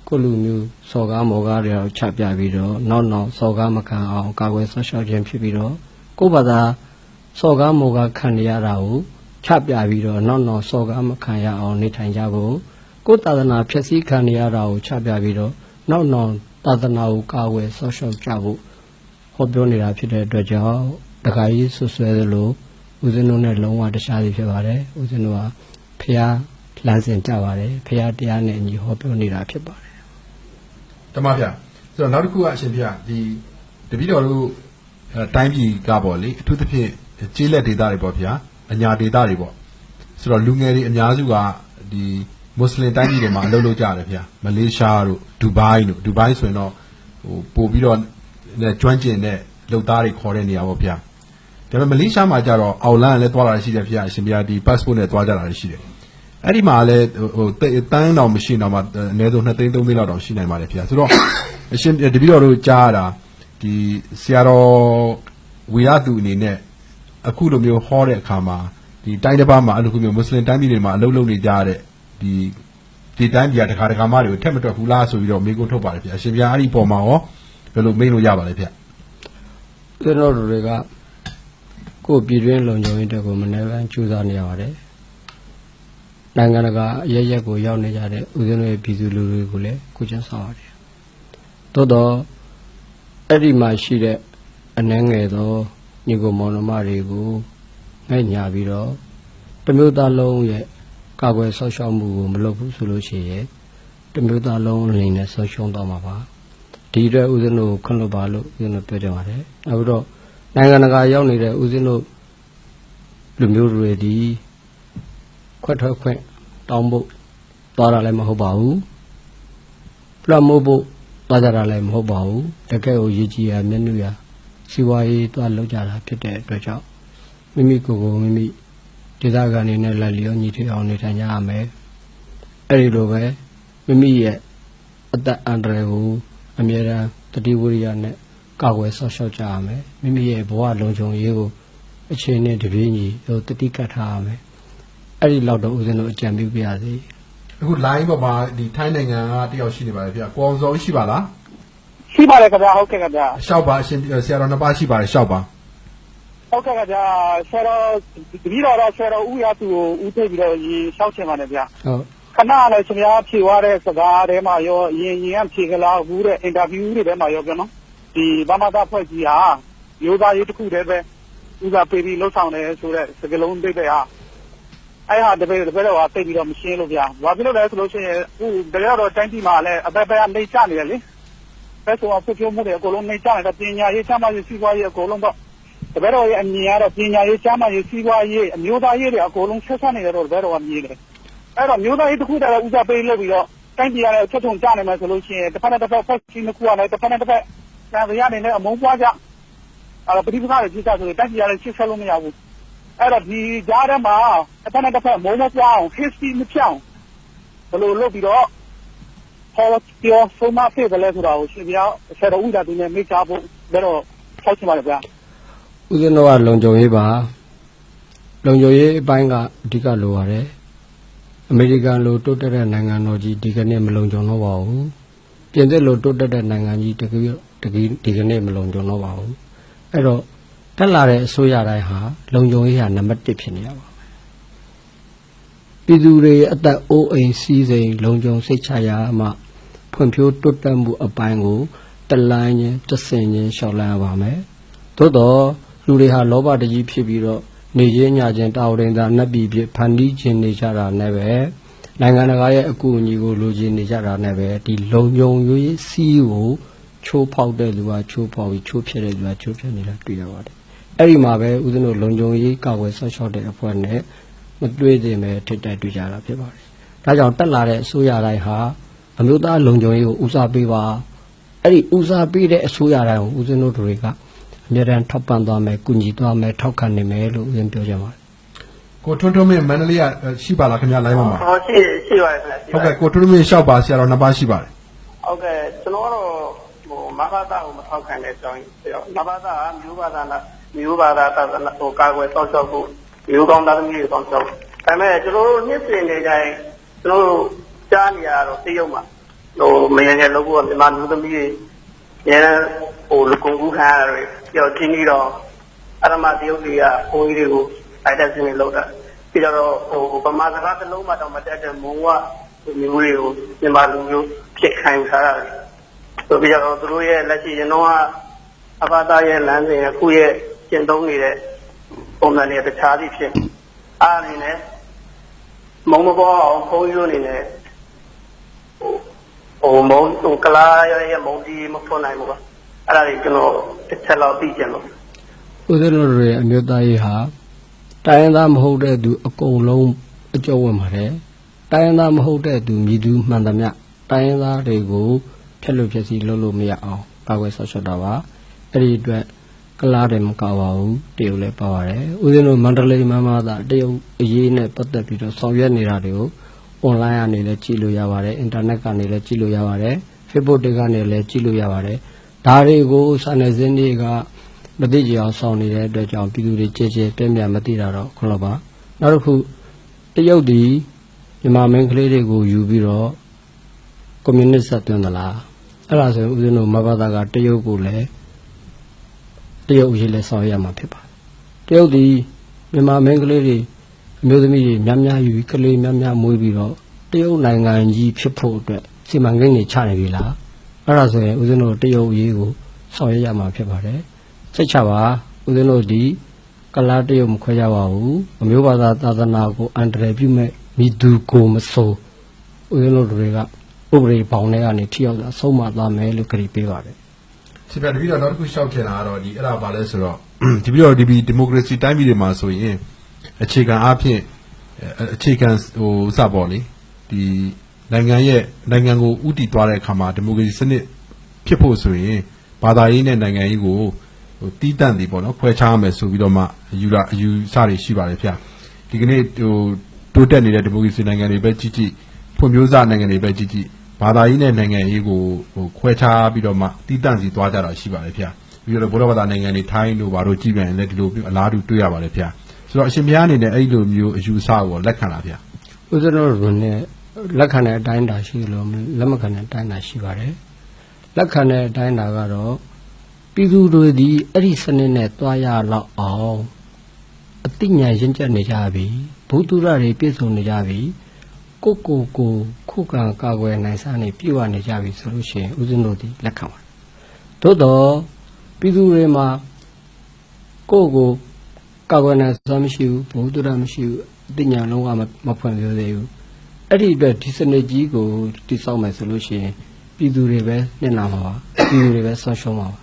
ကိုလူမျိုးစော်ကားမော်ကားတွေကိုချပြပြီးတော့နောက်စော်ကားမခံအောင်ကာကွယ်ဆောက်ရှောက်ခြင်းဖြစ်ပြီးတော့ကိုဘာသာစော်ကားမော်ကားခံရတာကိုချပြပြီးတော့နောက်စော်ကားမခံရအောင်နေထိုင်ကြဖို့ကိုသာသနာဖြစ်စည်းခံရတာကိုချပြပြီးတော့နောက်သာသနာကိုကာကွယ်ဆောက်ရှောက်ကြဖို့ဟောပြောနေတာဖြစ်တဲ့အတွက်ကြောင့်တခါကြီးဆွဆွဲသလိုဦးဇင်းတို့နဲ့လုံးဝတခြားစီဖြစ်ပါတယ်ဦးဇင်းတို့ကဖျားလမ်းစဉ်ကြပါတယ်ဖျားတရားနဲ့အညီဟောပြောနေတာဖြစ်ပါတယ်တမဗျာဆိုတော့နောက်တစ်ခုကအရှင်ဗျာဒီတပည့်တော်တို့တိုင်းပြည်ကပေါ့လေအထူးသဖြင့်ကျေးလက်ဒေသတွေပေါ့ဗျာအညာဒေသတွေပေါ့ဆိုတော့လူငယ်တွေအများစုကဒီမွတ်စလင်တိုင်းပြည်တွေမှာအလုပ်လုပ်ကြတယ်ဗျာမလေးရှားတို့ဒူဘိုင်းဆိုရင်တော့ပို့ပြီးတော့ကျွမ်းကျင်တဲ့လုပ်သားတွေခေါ်တဲ့နေရာပေါ့ဗျာဒါပေမဲ့မလေးရှားမှာကျတော့အော်လန်လည်းသွားလာရှိတယ်ဗျာအရှင်ဗျာဒီ passport နဲ့သွားကြတာရှိတယ်အဲ့ဒီမှာလည်းတန်းတော့မရှိတော့မှအနည်းဆုံး2 သိန်း 3 သိန်းလောက်တော့ရှိနိုင်ပါတယ်ဗျာဆိုတော့အရှင်တပည့်တော်တို့ကြားရတာဒီဆရာတော်ဝေရသူအနေနဲ့အခုလိုမျိုးဟောတဲ့အခါမှာဒီတိုင်းတစ်ပါးမှာအဲ့လိုမျိုးမွတ်စလင်တိုင်းပြည်တွေမှာအလုပ်လုပ်နေကြတဲ့ဒီတိုင်းပြည်တခါမှတွေကိုထက်မတွက်ဘူးလားဆိုပြီးတော့မေးခွန်းထုတ်ပါတယ်ဗျာအရှင်ဗျာအဲ့ဒီပုံမှာရောဘယ်လိုမေးလို့ရပါလဲဗျာကျွန်တော်တို့တွေကကိုယ်ပြည်တွင်းလုံခြုံရေးတွေကိုမနေ့ကကြိုးစားနေရပါတယ်နိုင်ငံတကာအရက်ကိုရောက်နေကြတဲ့ဦးဇင်းတို့ရဲ့ပြည်သူလူထုတွေကိုလည်းကိုချင်းဆောင်ရတယ်သို့တော့အဲ့ဒီမှာရှိတဲ့အနှဲငယ်သောညီကိုမောင်နှမတွေကိုငဲ့ညာပြီးတော့တမျိုးသားလုံးရဲ့ကာကွယ်ဆောက်ရှောက်မှုကိုမလုပ်ဘူးဆိုလို့ရှိရင်တမျိုးသားလုံးအနေနဲ့ဆောက်ရှုံးသွားမှာပါဒီအတွက်ဦးဇင်းတို့ခွင့်လွှတ်ပါလို့ဦးဇင်းတို့ပြောကြပါတယ်နောက်ပြီးတော့နိုင်ငံတကာရောက်နေတဲ့ဦးဇင်းတို့လူမျိုးတွေဒီခွက်ထွက်ခွင့်တောင်းဖို့သွားတာလည်းမဟုတ်ပါဘူးပြတ်မို့ဖို့သွားကြတာလည်းမဟုတ်ပါဘူးတကယ်ကိုရည်ကြည်ရမျက်နှာရစီဝါရေးသွားလောက်ကြတာဖြစ်တဲ့အတွက်ကြောင့်မိမိကိုယ်ကိုမိမိဒေသခံနေနဲ့လက်လျောညီထွေအောင်နေထိုင်ကြရမယ်အဲ့ဒီလိုပဲမိမိရဲ့အသက်အန္တရာယ်ကိုအမြဲတမ်းတတိဝိရိယနဲ့ကာကွယ်ဆောက်ရှောက်ကြရမယ်မိမိရဲ့ဘဝလုံခြုံရေးကိုအချိန်နဲ့တပြေးညီတတိကတ်ထားရမယ်အဲ့ဒီလောက်တော့ဦးဇင်းတို့အကြံပြုပြရစီအခု line ပေါ်မှာဒီထိုင်းနိုင်ငံကတယောက်ရှိနေပါတယ်ဗျာကိုအောင်စောရှိပါလားရှိပါတယ်ခင်ဗျာဟုတ်ကဲ့ခင်ဗျာရှောက်ပါအရှင်ဆရာတော်နှစ်ပါးရှိပါတယ်ရှောက်ပါဟုတ်ကဲ့ခင်ဗျာဆရာတော်ဒီတော့ဆရာတော်ဦးရသူကိုဦးသိပြီးတော့ရေရှောက်ချင်ပါတယ်ဗျာဟုတ်ခဏလည်းရှင်ဗျာဖြေသွားတဲ့စကားထဲမှာရောရင်ကဖြေကြလားဘူးတဲ့အင်တာဗျူးတွေထဲမှာရောပြောနော်ဒီဗမာသားဖွဲ့ကြီးဟာမျိုးသားရေးတစ်ခုတည်းပဲဦးစားပေးပြီးလှုပ်ဆောင်တယ်ဆိုတဲ့စကားလုံးသိတဲ့ဟာအဲ့ဟာတပည့်တော်ကသိပြီးတော့မရှင်းလို့ဗျာဘာဖြစ်လို့လဲဆိုလို့ရှိရင်တကယ်တော့တိုင်းပြည်မှာလည်းအပတ်ကနေချနေတယ်လေဘယ်ဆိုအဖြစ်မှုတွေအကုန်လုံးနေချနေတဲ့ပညာရေးချမှရေးစီးပွားရေးအကုန်လုံးတော့တပည့်တော်ရဲ့အမြင်ကတော့ပညာရေးချမှရေးစီးပွားရေးအမျိုးသားရေးတွေအကုန်လုံးဆက်ဆက်နေတယ်တော့တပည့်တော်ကမြင်တယ်အဲ့တော့မျိုးသားရေးတစ်ခုတည်းဦးစားပေးလုပ်ပြီးတော့တိုင်းပြည်ကလည်းချက်ထုံကြနိုင်မယ်ဆိုလို့ရှိရင်တစ်ဖက်နဲ့တစ်ဖက်ဖွဲ့စည်းနှစ်ခုကလည်းတစ်ဖက်နဲ့တစ်ဖက်ဆံရနေတဲ့အမုန်းပွားကြအဲ့တော့ပဋိပက္ခတွေဖြစ်ကြဆိုရင်တိုင်းပြည်ကလည်းရှင်းဆက်လို့မရဘူးအဲ့တော့ဒီကြားထဲမှာတစ်ဖက်နဲ့တစ်ဖက်မုန်းမပွားအောင် history မပြောင်းဘယ်လိုလုပ်ပြီးတော့ဟောပြောဆုံးမဖြစ်တယ်လဲဆိုတာကိုရှင်ပြဆရာတော်ဦးသာသူနဲ့မိချဖို့ဒါတော့ဆောက်ချင်ပါတယ်ဗျာဦးဇင်းတော်ကလုံခြုံရေးပါ လုံခြုံရေးအပိုင်းကအဓိကလိုရတယ်အမေရိကန်လိုတိုးတက်တဲ့နိုင်ငံတော်ကြီးဒီကနေ့မလုံခြုံတော့ပါဘူးပြင်သစ်လိုတိုးတက်တဲ့နိုင်ငံကြီးဒီကနေ့မလုံခြုံတော့ပါဘူးအဲ့တော့တက်လာတဲ့အစိုးရတိုင်းဟာလုံခြုံရေးဟာနံပါတ်1ဖြစ်နေရပါပြည်သူတွေအသက်အိုးအိမ်စီးစိမ်လုံခြုံစိတ်ချရမှဖွံ့ဖြိုးတိုးတက်မှုအပိုင်းကိုတလိုင်းချင်းတဆင်ချင်းရှောက်လန်းရပါမယ်သို့တော့လူတွေဟာလောဘတကြီးဖြစ်ပြီးတော့နေချင်းညချင်းတာဝန်သာနှက်ပြီးဖြစ်ဖန်တီးခြင်းနေကြတာနဲ့ပဲနိုင်ငံတကာရဲ့အကူအညီကိုလိုချင်နေကြတာနဲ့ပဲဒီလုံခြုံရေးစီးကိုချိုးဖောက်တဲ့လူကချိုးဖောက်ပြီးချိုးဖျက်တဲ့လူကချိုးဖျက်နေတာတွေ့ရပါတယ်အဲ့ဒီမှာပဲဦးဇင်းတို့လုံခြုံရေးကာကွယ်ဆောက်ရှောက်တဲ့အဖွဲ့နဲ့မတွေ့သေးမဲ့ထိတ်တိုက်တွေ့ကြတာဖြစ်ပါတယ်ဒါကြောင့်တက်လာတဲ့အစိုးရတိုင်းဟာအမျိုးသားလုံခြုံရေးကိုဦးစားပေးပါအဲ့ဒီဦးစားပေးတဲ့အစိုးရတိုင်းကိုဦးဇင်းတို့တွေကအမြဲတမ်းထောက်ပံ့သွားမယ်၊ကူညီသွားမယ်၊ထောက်ခံနေမယ်လို့ဦးဇင်းပြောကြပါတယ်ကိုထွန်းထွန်းမင်းမန္တလေးကရှိပါလားခင်ဗျာလိုင်းမှာရှိပါတယ်ခင်ဗျာဟုတ်ကဲ့ကိုထွန်းထွန်းမင်းရှောက်ပါဆရာတော်နှစ်ပါးရှိပါတယ်ဟုတ်ကဲ့ကျွန်တော်တို့မဘာသာကိုမထောက်ခံတဲ့အကြောင်းမဘာသာကမျိုးဘာသာသာသနာကိုကာကွယ်ဆောင်ရှောက်ဖို့မျိုးကောင်းသားသမီးတွေဆောင်ရှောက်ဒါပေမဲ့ကျွန်တော်တို့နှစ်စဉ်နေတိုင်းကျွန်တော်တို့ကြားနေရတော့သိရုံမှာမင်းရဲ့လုပ်ဖို့ကမြန်မာမျိုးသမီးတွေရဲလူကုန်ကူးခံရတယ်ပြောချင်းပြီးတော့အရမတရုတ်တွေကဘုန်းကြီးတွေကိုတိုက်တက်စင်းနေလောက်တာပြီးတော့ဗမာစကားတစ်လုံးမှတော့မတက်တဲ့မုံဝမျိုးတွေကိုမြန်မာလူမျိုးဖြစ်ခိုင်းထားတာဆိုပြီးတော့သူတို့ရဲ့လက်ရှိရင်တော့အဘာသာရဲ့လမ်းစဉ်အခုရဲ့ကျင့်သုံးနေတဲ့ပုံစံတွေတခြားသည်ဖြစ်အားအနေနဲ့မုံမပေါ်အောင်ဘုန်းကြီးတို့အနေနဲ့မုံကလာရဲ့မုံဒီမဖွင့်နိုင်ဘူးပါအဲ့ဒါတွေကျွန်တော်တစ်ချက်လောက်သိကြလို့ဦးဇင်းတို့ရဲ့အမျိုးသားရေးဟာတိုင်းရင်းသားမဟုတ်တဲ့သူအကုန်လုံးအကျုံးဝင်ပါတယ်တိုင်းရင်းသားမဟုတ်တဲ့သူမြည်သူမှန်သမျှတိုင်းရင်းသားတွေကိုဖြတ်လို့ဖြတ်စီလုပ်လို့မရအောင်ကာကွယ်ဆောက်ရှောက်တာပါအဲ့ဒီအတွက်ကလားတယ်မကပါဘူးတရုတ်လည်းပါပါတယ်ဦးဇင်းတို့မန္တလေးမှာမှသာတရုတ်အရေးနဲ့ပတ်သက်ပြီးတော့ဆောင်ရွက်နေတာတွေကိုonline ကနေလည်းကြည့်လို့ရပါတယ်အင်တာနက်ကနေလည်းကြည့်လို့ရပါတယ် Facebook တွေကနေလည်းကြည့်လို့ရပါတယ်ဒါတွေကိုစာနယ်ဇင်းတွေကမသိကြအောင်ဆောင်နေတဲ့အတွက်ကြောင့်ပြည်သူတွေကြည်ကြည်ပြည့်ပြည့်မသိတာတော့ခုလောက်ပါနောက်တစ်ခုတရုတ်ဒီမြန်မာမင်းကလေးတွေကိုယူပြီးတော့ကွန်မြူနစ်ဆက်သွင်းသလားအဲ့ဒါဆိုရင်ဦးဇင်းတို့မဘာသာကတရုတ်ကိုလည်းတရုတ်အရေးလည်းဆောင်ရမှာဖြစ်ပါတယ်တရုတ်ဒီမြန်မာမင်းကလေးတွေအမျိုးသမီးတွေများများယူပြီးကလေးများများမွေးပြီးတော့တရုတ်နိုင်ငံကြီးဖြစ်ဖို့အတွက်စီမံကိန်းတွေချနေပြီလားအဲ့ဒါဆိုရင်ဦးဇင်းတို့တရုတ်အရေးကိုဆောင်ရမှာဖြစ်ပါတယ်စိတ်ချပါဦးဇင်းတို့ဒီကလားတရုတ်မခွဲကြပါဘူးအမျိုးဘာသာသာသနာကိုအန္တရာယ်ပြုမဲ့မိသူကိုမဆိုးဦးဇင်းတို့တွေကဥပဒေပေါင်းတွေကနေထိရောက်တာဆုံးမသွားမယ်လို့ကြေပေးပါတယ်ဒီပြတပြီးတော့နောက်တစ်ခုရှောက်ချင်တာကတော့ဒီအဲ့ဒါပါလဲဆိုတော့ဒီပြီးတော့ဒီမိုကရေစီတိုင်းပြည်တွေမှာဆိုရင်အခြေခံအားဖြင့်အခြေခံစပေါ်လေဒီနိုင်ငံကိုဥတည်သွားတဲ့အခါမှာဒီမိုကရေစီစနစ်ဖြစ်ဖို့ဆိုရင်ဘာသာရေးနဲ့နိုင်ငံရေးကိုတီးတန့်တယ်ပေါ့နော်ခွဲခြားရမယ်ဆိုပြီးတော့မှအယူဆတွေရှိပါတယ်ဗျဒီကနေ့တိုးတက်နေတဲ့ဒီမိုကရေစီနိုင်ငံတွေပဲကြည့်ကြည့်ဖွံ့ဖြိုးစနိုင်ငံတွေပဲကြည့်ကြည့်ဘာသာရေးနဲ့နိုင်ငံရေးကိုခွဲခြားပြီးတော့မှတီးတန့်စီသွားကြတာရှိပါတယ်ဗျပြီးတော့ဗုဒ္ဓဘာသာနိုင်ငံတွေထိုင်းတို့ဘာလို့ကြည့်ပြန်လဲဒီလိုအလားတူတွေ့ရပါတယ်ဗျဆိုတော့အရှင်ဘုရားအနေနဲ့အဲ့လိုမျိုးအယူအဆကိုလက်ခံလားဗျဦးဇင်းတို့ကလက်ခံတဲ့အတိုင်းတာရှိလို့လက်မခံတဲ့အတိုင်းတာရှိပါတယ်လက်ခံတဲ့အတိုင်းတာကတော့ပြည်သူတွေဒီအဲ့ဒီစနစ်နဲ့တွားရလောက်အောင်အသိဉာဏ်ရင့်ကျက်နေကြပြီဘုသူရတွေပြည့်စုံနေကြပြီကိုခုခံကာကွယ်နိုင်စားနေပြည့်ဝနေကြပြီဆိုလို့ရှိရင်ဦးဇင်းတို့ဒီလက်ခံပါတယ်သို့တော့ပြည်သူတွေမှာကိုကာကွယ်နိုင်စားမရှိဘူးဘုသူရမရှိဘူးအသိဉာဏ်လုံးဝမဖွင့်ပြသေးဘူးအဲ့ဒီအတွက်ဒီစနစ်ကြီးကိုတိစောက်မယ်ဆိုလို့ရှိရင်ပြည်သူတွေပဲညှဉ်းလာမှာပါပြည်သူတွေပဲဆွရှုံးမှာပါ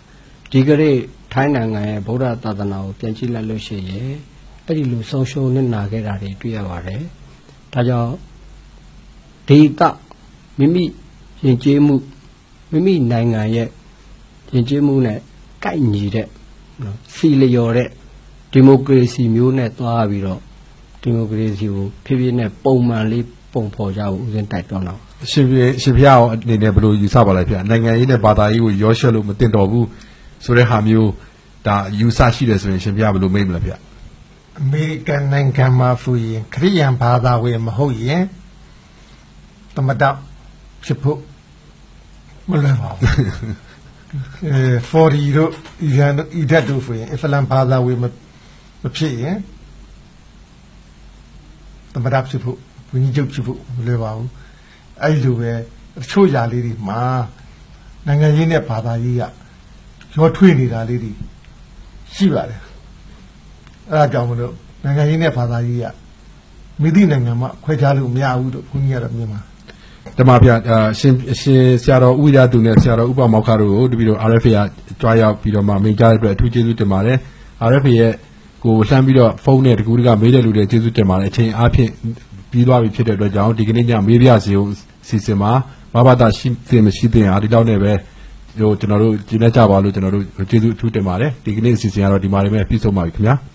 ဒီကနေ့ထိုင်းနိုင်ငံရဲ့ဗုဒ္ဓသာသနာကိုပြန်ကြည့်လိုက်လို့ရှိရင်အဲ့ဒီလိုဆုံးရှုံးနေနာခဲ့တာတွေတွေ့ရပါတယ်ဒါကြောင့်ဒေသမိမိယဉ်ကျေးမှုမိမိနိုင်ငံရဲ့ယဉ်ကျေးမှုနဲ့ကိုက်ညီတဲ့စီလျော်တဲ့ဒီမိုကရေစီမျိုးနဲ့သွားပြီးတော့ဒီမိုကရေစီကိုဖြည်းဖြည်းနဲ့ပုံမှန်လေးပုံဖော်ကြဖို့ဦးဇင်းတိုက်တွန်းတော့ရှင်ဘုရားအနေနဲ့ဘယ်လိုယူဆပါလဲဗျနိုင်ငံရေးနဲ့ဘာသာရေးကိုရောရှက်လို့မတင်တော်ဘူးဆိုတဲ့ဟာမျိုးဒါယူဆရှိတယ်ဆိုရင်ရှင်ဘုရားဘယ်လိုမိတ်မလဲဗျ အမေရိကန်နိုင်ငံမှာဆိုရင်ခရိယန်ဘာသာဝင်မဟုတ်ရင်သမတဖြစ်ဖို့မလွယ်ပါဘူး40တို့ဤရန်ဤဓာတ်တို့ဆိုရင်အစ္စလမ်ဘာသာဝင်မဖြစ်ရင်သမတဖြစ်ဖို့ဝိညာဉ်ချုပ်ဖြစ်ဖို့မလွယ်ပါဘူးအဲ့လိုပဲတချို့ຢာလေးတွေမှာနိုင်ငံရေးနဲ့ဘာသာရေးကရောထွေးနေတာလေးတွေရှိပါတယ်အဲ့ဒါကြောင့်မလို့နိုင်ငံရေးနဲ့ဘာသာရေးကမိသည့်နိုင်ငံမှာခွဲခြားလို့မရဘူးလို့ဘုန်းကြီးကတော့မြင်ပါ ဓမ္မပြရှင်ဆရာတော်ဥရသူနဲ့ဆရာတော်ဥပမောက္ခတို့ကိုတပည့်တော် RFA ကကြွားရောက်ပြီးတော့မှမိန့်ကြားတဲ့အတွက်အထူးကျေးဇူးတင်ပါတယ် RFA ရဲ့ကိုလှမ်းပြီးတော့ဖုန်းနဲ့တကူတကမေးတဲ့လူတွေကျေးဇူးတင်ပါတယ်အချိန်အားဖြင့်ပြီးသွားပြီဖြစ်တဲ့အတွက်ကြောင့်ဒီကနေ့ညမေးပြစီကိုစီစဉ်မှာမဘာသာရှိသင်မရှိသင်အားဒီလောက်နဲ့ပဲကျွန်တော်တို့ကျင်းနေကြပါလို့ကျွန်တော်တို့ကျေးဇူးအထူးတင်ပါတယ်ဒီကနေ့အစီအစဉ်ကတော့ဒီမှာနေပဲပြည့်စုံပါပြီခင်ဗျာ